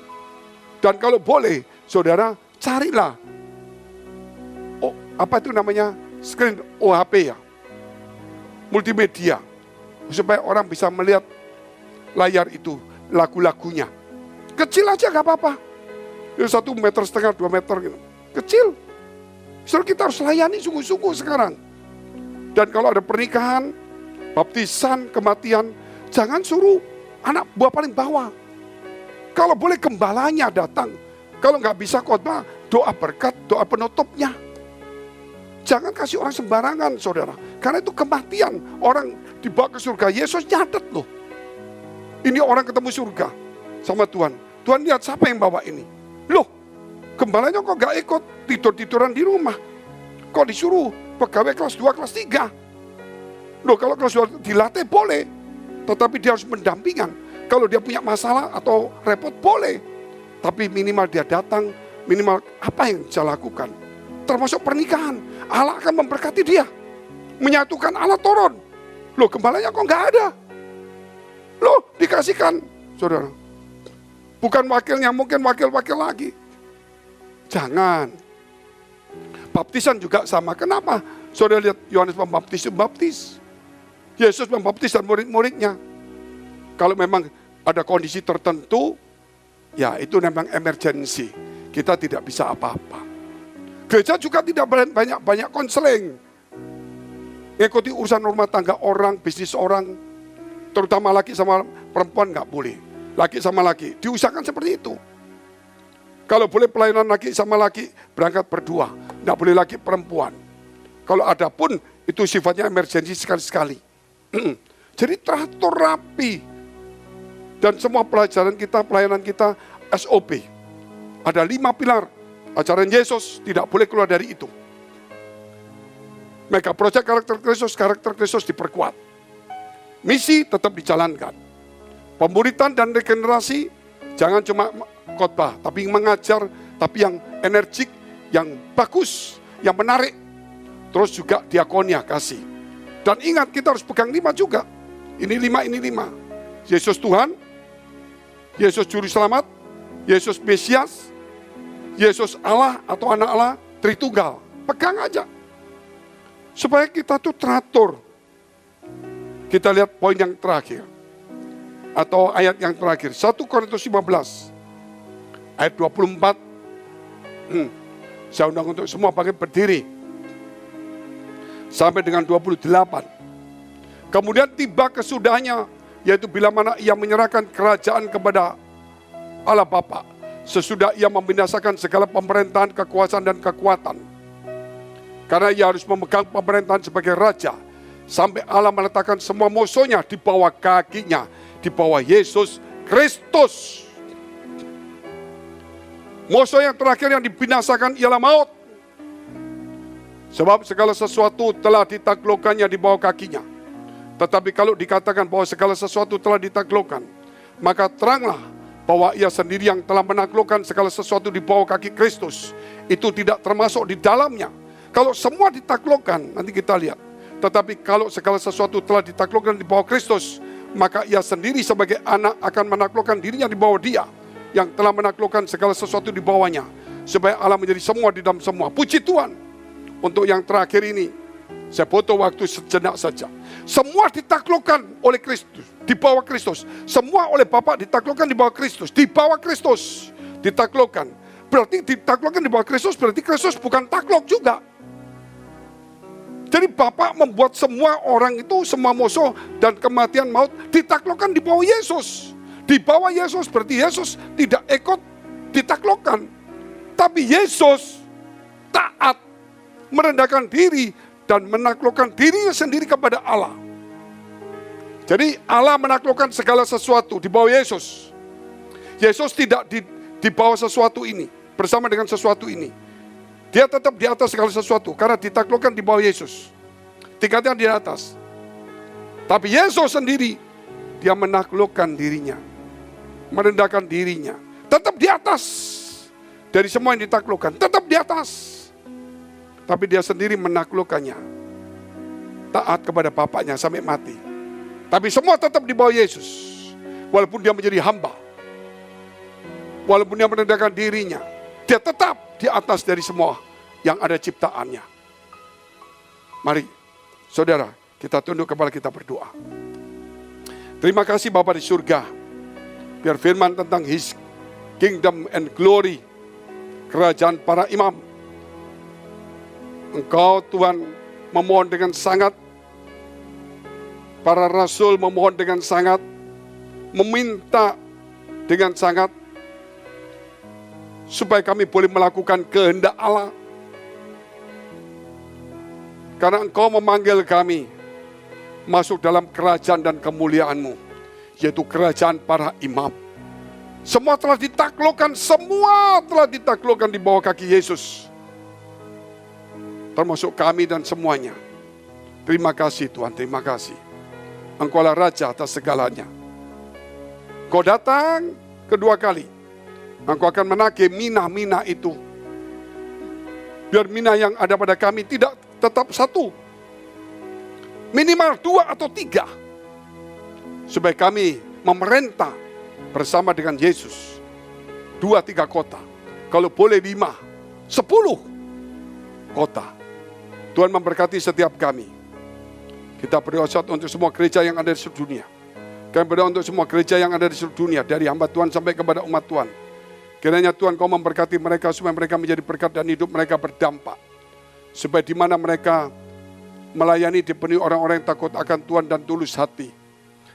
Dan kalau boleh, saudara carilah apa itu namanya screen OHP ya, multimedia, supaya orang bisa melihat layar itu lagu-lagunya. Kecil aja gak apa-apa, 1,5 meter, 2 meter gitu. Kecil. Justru kita harus layani sungguh-sungguh sekarang. Dan kalau ada pernikahan, baptisan, kematian, jangan suruh anak buah paling bawah. Kalau boleh gembalanya datang. Kalau nggak bisa khotbah, doa berkat, doa penutupnya. Jangan kasih orang sembarangan, saudara. Karena itu kematian. Orang dibawa ke surga. Yesus nyatet loh. Ini orang ketemu surga sama Tuhan. Tuhan lihat siapa yang bawa ini. Loh, gembalanya kok nggak ikut, tidur-tiduran di rumah. Kok disuruh pegawai kelas 2, kelas 3. Loh, kalau kelas 2 dilatih boleh. Tetapi dia harus mendampingan. Kalau dia punya masalah atau repot boleh. Tapi minimal dia datang, minimal apa yang saya lakukan. Termasuk pernikahan. Allah akan memberkati dia. Menyatukan Allah turun. Loh, gembalanya kok nggak ada. Loh, dikasihkan, saudara. Bukan wakilnya, mungkin wakil-wakil lagi. Jangan. Baptisan juga sama. Kenapa? Saudara lihat Yohanes Pembaptis membaptis. Yesus membaptis dan murid-muridnya. Kalau memang ada kondisi tertentu, ya itu memang emergency. Kita tidak bisa apa-apa. Gereja juga tidak banyak konseling. Ngikuti urusan rumah tangga orang, bisnis orang. Terutama laki sama perempuan nggak boleh. Laki sama laki, diusahakan seperti itu. Kalau boleh pelayanan laki sama laki, berangkat berdua. Nggak boleh laki perempuan. Kalau ada pun, itu sifatnya emergensi sekali-sekali. Jadi teratur rapi. Dan semua pelajaran kita, pelayanan kita, SOP. Ada 5 pilar. Ajaran Yesus tidak boleh keluar dari itu. Mega project karakter Kristus diperkuat. Misi tetap dijalankan. Pemuritan dan regenerasi, jangan cuma khotbah, tapi mengajar, tapi yang energik, yang bagus, yang menarik. Terus juga diakonia kasih. Dan ingat kita harus pegang 5 juga. Ini 5, ini 5. Yesus Tuhan, Yesus Juru Selamat, Yesus Mesias, Yesus Allah atau anak Allah, Tritunggal. Pegang aja. Supaya kita tuh teratur. Kita lihat poin yang terakhir. Atau ayat yang terakhir. 1 Korintus 15. Ayat 24. Saya undang untuk semua pakai berdiri. Sampai dengan 28. Kemudian tiba kesudahnya, yaitu bila mana ia menyerahkan kerajaan kepada Allah Bapa, sesudah ia membinasakan segala pemerintahan, kekuasaan dan kekuatan. Karena ia harus memegang pemerintahan sebagai raja, sampai Allah meletakkan semua musuhnya di bawah kakinya, di bawah Yesus Kristus. Musuh yang terakhir yang dibinasakan ialah maut. Sebab segala sesuatu telah ditaklukkannya di bawah kakinya. Tetapi kalau dikatakan bahwa segala sesuatu telah ditaklukkan, maka teranglah bahwa ia sendiri yang telah menaklukkan segala sesuatu di bawah kaki Kristus. Itu tidak termasuk di dalamnya. Kalau semua ditaklukkan, nanti kita lihat. Tetapi kalau segala sesuatu telah ditaklukkan di bawah Kristus, maka ia sendiri sebagai anak akan menaklukkan dirinya di bawah dia, yang telah menaklukkan segala sesuatu di bawahnya. Supaya Allah menjadi semua di dalam semua. Puji Tuhan. Untuk yang terakhir ini, saya butuh waktu sejenak saja. Semua ditaklukkan oleh Kristus, di bawah Kristus. Semua oleh Bapa ditaklukkan di bawah Kristus. Di bawah Kristus ditaklukkan. Berarti ditaklukkan di bawah Kristus, berarti Kristus bukan takluk juga. Jadi Bapa membuat semua orang itu, semua musuh dan kematian maut ditaklukkan di bawah Yesus. Di bawah Yesus berarti Yesus tidak ikut ditaklukkan. Tapi Yesus taat merendahkan diri dan menaklukkan dirinya sendiri kepada Allah. Jadi Allah menaklukkan segala sesuatu di bawah Yesus. Yesus tidak di bawah sesuatu ini, bersama dengan sesuatu ini. Dia tetap di atas segala sesuatu karena ditaklukkan di bawah Yesus. Tingkatnya di atas. Tapi Yesus sendiri, dia menaklukkan dirinya, merendahkan dirinya, tetap di atas. Dari semua yang ditaklukkan, tetap di atas. Tapi dia sendiri menaklukkannya, taat kepada Bapaknya sampai mati. Tapi semua tetap di bawah Yesus. Walaupun dia menjadi hamba, walaupun dia merendahkan dirinya, dia tetap di atas dari semua yang ada ciptaannya. Mari, saudara, kita tunduk kepala, kita berdoa. Terima kasih Bapa di surga. Biar firman tentang His kingdom and glory, kerajaan para imam, Engkau Tuhan memohon dengan sangat, para rasul memohon dengan sangat, meminta dengan sangat, supaya kami boleh melakukan kehendak Allah. Karena Engkau memanggil kami masuk dalam kerajaan dan kemuliaan-Mu, yaitu kerajaan para imam. Semua telah ditaklukkan, semua telah ditaklukkan di bawah kaki Yesus. Termasuk kami dan semuanya. Terima kasih Tuhan, terima kasih. Engkaulah Raja atas segalanya. Kau datang kedua kali. Engkau akan menagih mina-mina itu. Biar mina yang ada pada kami tidak tetap satu. Minimal 2 atau 3. Supaya kami memerintah bersama dengan Yesus. 2-3 kota. Kalau boleh 5, 10 kota. Tuhan memberkati setiap kami. Kita berdoa untuk semua gereja yang ada di seluruh dunia. Kami berdoa untuk semua gereja yang ada di seluruh dunia. Dari hamba Tuhan sampai kepada umat Tuhan. Kiranya Tuhan Kau memberkati mereka supaya mereka menjadi berkat dan hidup mereka berdampak. Supaya di mana mereka melayani dipenuhi orang-orang yang takut akan Tuhan dan tulus hati.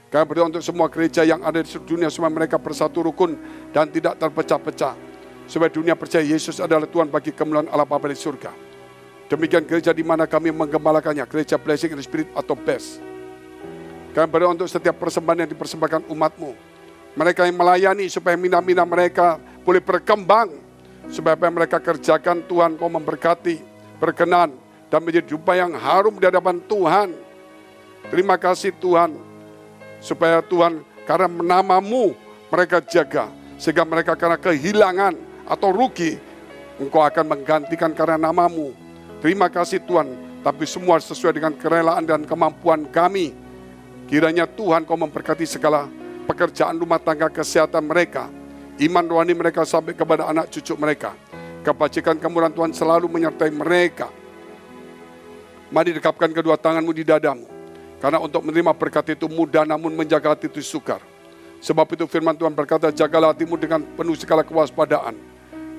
Kami berdoa untuk semua gereja yang ada di seluruh dunia supaya mereka bersatu rukun dan tidak terpecah-pecah. Supaya dunia percaya Yesus adalah Tuhan bagi kemuliaan Allah Bapa di surga. Demikian gereja di mana kami menggembalakannya, gereja Blessing in the Spirit atau BES. Kami berdoa untuk setiap persembahan yang dipersembahkan umat-Mu. Mereka yang melayani supaya mina-mina mereka boleh berkembang. Supaya apa yang mereka kerjakan Tuhan Kau memberkati, berkenan, dan menjadi jumpa yang harum di hadapan Tuhan. Terima kasih Tuhan. Supaya Tuhan karena nama-Mu mereka jaga. Sehingga mereka karena kehilangan atau rugi, Engkau akan menggantikan karena nama-Mu. Terima kasih Tuhan. Tapi semua sesuai dengan kerelaan dan kemampuan kami. Kiranya Tuhan Kau memberkati segala pekerjaan rumah tangga, kesehatan mereka, iman rohani mereka sampai kepada anak cucu mereka. Kebajikan kemurahan Tuhan selalu menyertai mereka. Mari dekapkan kedua tangan-Mu di dadamu. Karena untuk menerima berkat itu mudah, namun menjaga hati itu sukar. Sebab itu firman Tuhan berkata, jagalah hatimu dengan penuh segala kewaspadaan.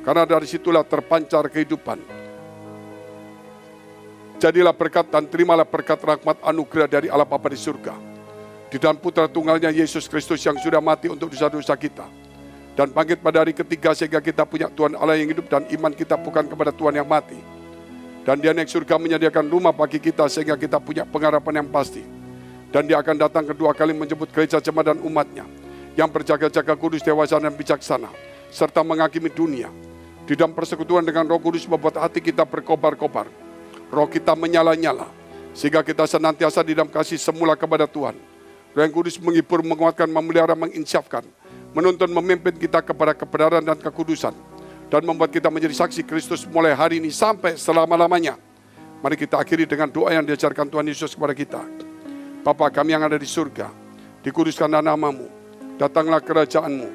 Karena dari situlah terpancar kehidupan. Jadilah berkat dan terimalah berkat rahmat anugerah dari Allah Bapa di surga. Di dalam putra tunggalnya Yesus Kristus yang sudah mati untuk dosa-dosa kita. Dan bangkit pada hari ketiga sehingga kita punya Tuhan Allah yang hidup dan iman kita bukan kepada Tuhan yang mati. Dan Dia naik surga menyediakan rumah bagi kita sehingga kita punya pengharapan yang pasti. Dan Dia akan datang kedua kali menjemput gereja jemaat dan umatnya yang berjaga-jaga kudus, dewasa dan bijaksana, serta menghakimi dunia. Di dalam persekutuan dengan Roh Kudus membuat hati kita berkobar-kobar, roh kita menyala-nyala, sehingga kita senantiasa di dalam kasih semula kepada Tuhan. Roh yang kudus menghibur, menguatkan, memelihara, menginsyafkan, menuntun, memimpin kita kepada kebenaran dan kekudusan, dan membuat kita menjadi saksi Kristus mulai hari ini sampai selama-lamanya. Mari kita akhiri dengan doa yang diajarkan Tuhan Yesus kepada kita. Bapa kami yang ada di surga, dikuduskanlah nama-Mu, datanglah kerajaan-Mu,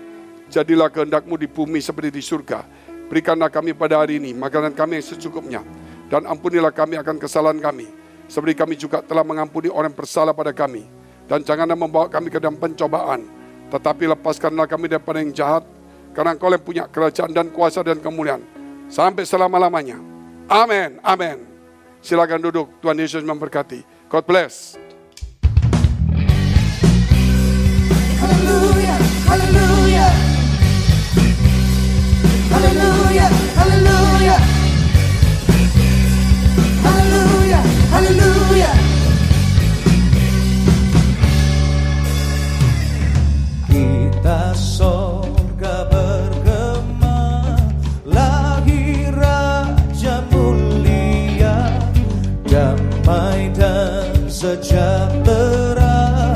jadilah kehendak-Mu di bumi seperti di surga. Berikanlah kami pada hari ini makanan kami yang secukupnya, dan ampunilah kami akan kesalahan kami, seperti kami juga telah mengampuni orang bersalah pada kami. Dan janganlah membawa kami ke dalam pencobaan, tetapi lepaskanlah kami daripada yang jahat, karena Engkau yang punya kerajaan dan kuasa dan kemuliaan sampai selama-lamanya. Amin, amin. Silakan duduk, Tuhan Yesus memberkati. God bless. Hallelujah, hallelujah, hallelujah, hallelujah, sejahtera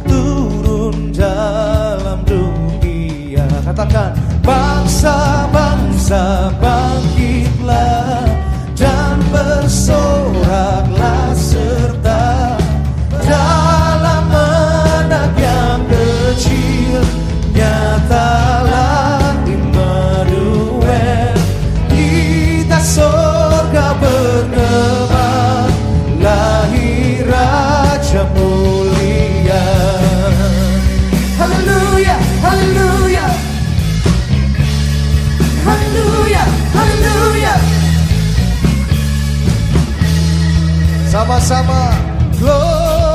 turun dalam dunia. Katakan, bangsa-bangsa bangkitlah dan bersoraklah serta dalam anak yang kecil nyatalah Immanuel. Kita surga bergema, lahir Raja mulia. Haleluya, haleluya, haleluya, haleluya. Sama-sama gloria,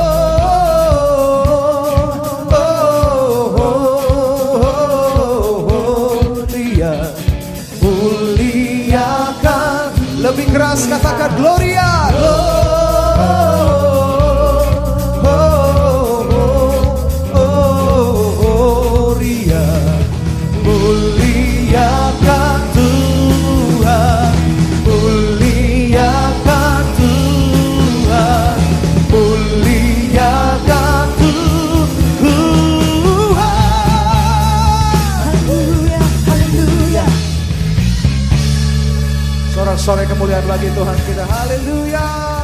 muliakan. Lebih keras katakan gloria, gloria, muliakan Tuhan, muliakan Tuhan, muliakan Tuhan. Haleluya, haleluya. Sorak-sorai kemuliaan bagi Tuhan kita. Haleluya.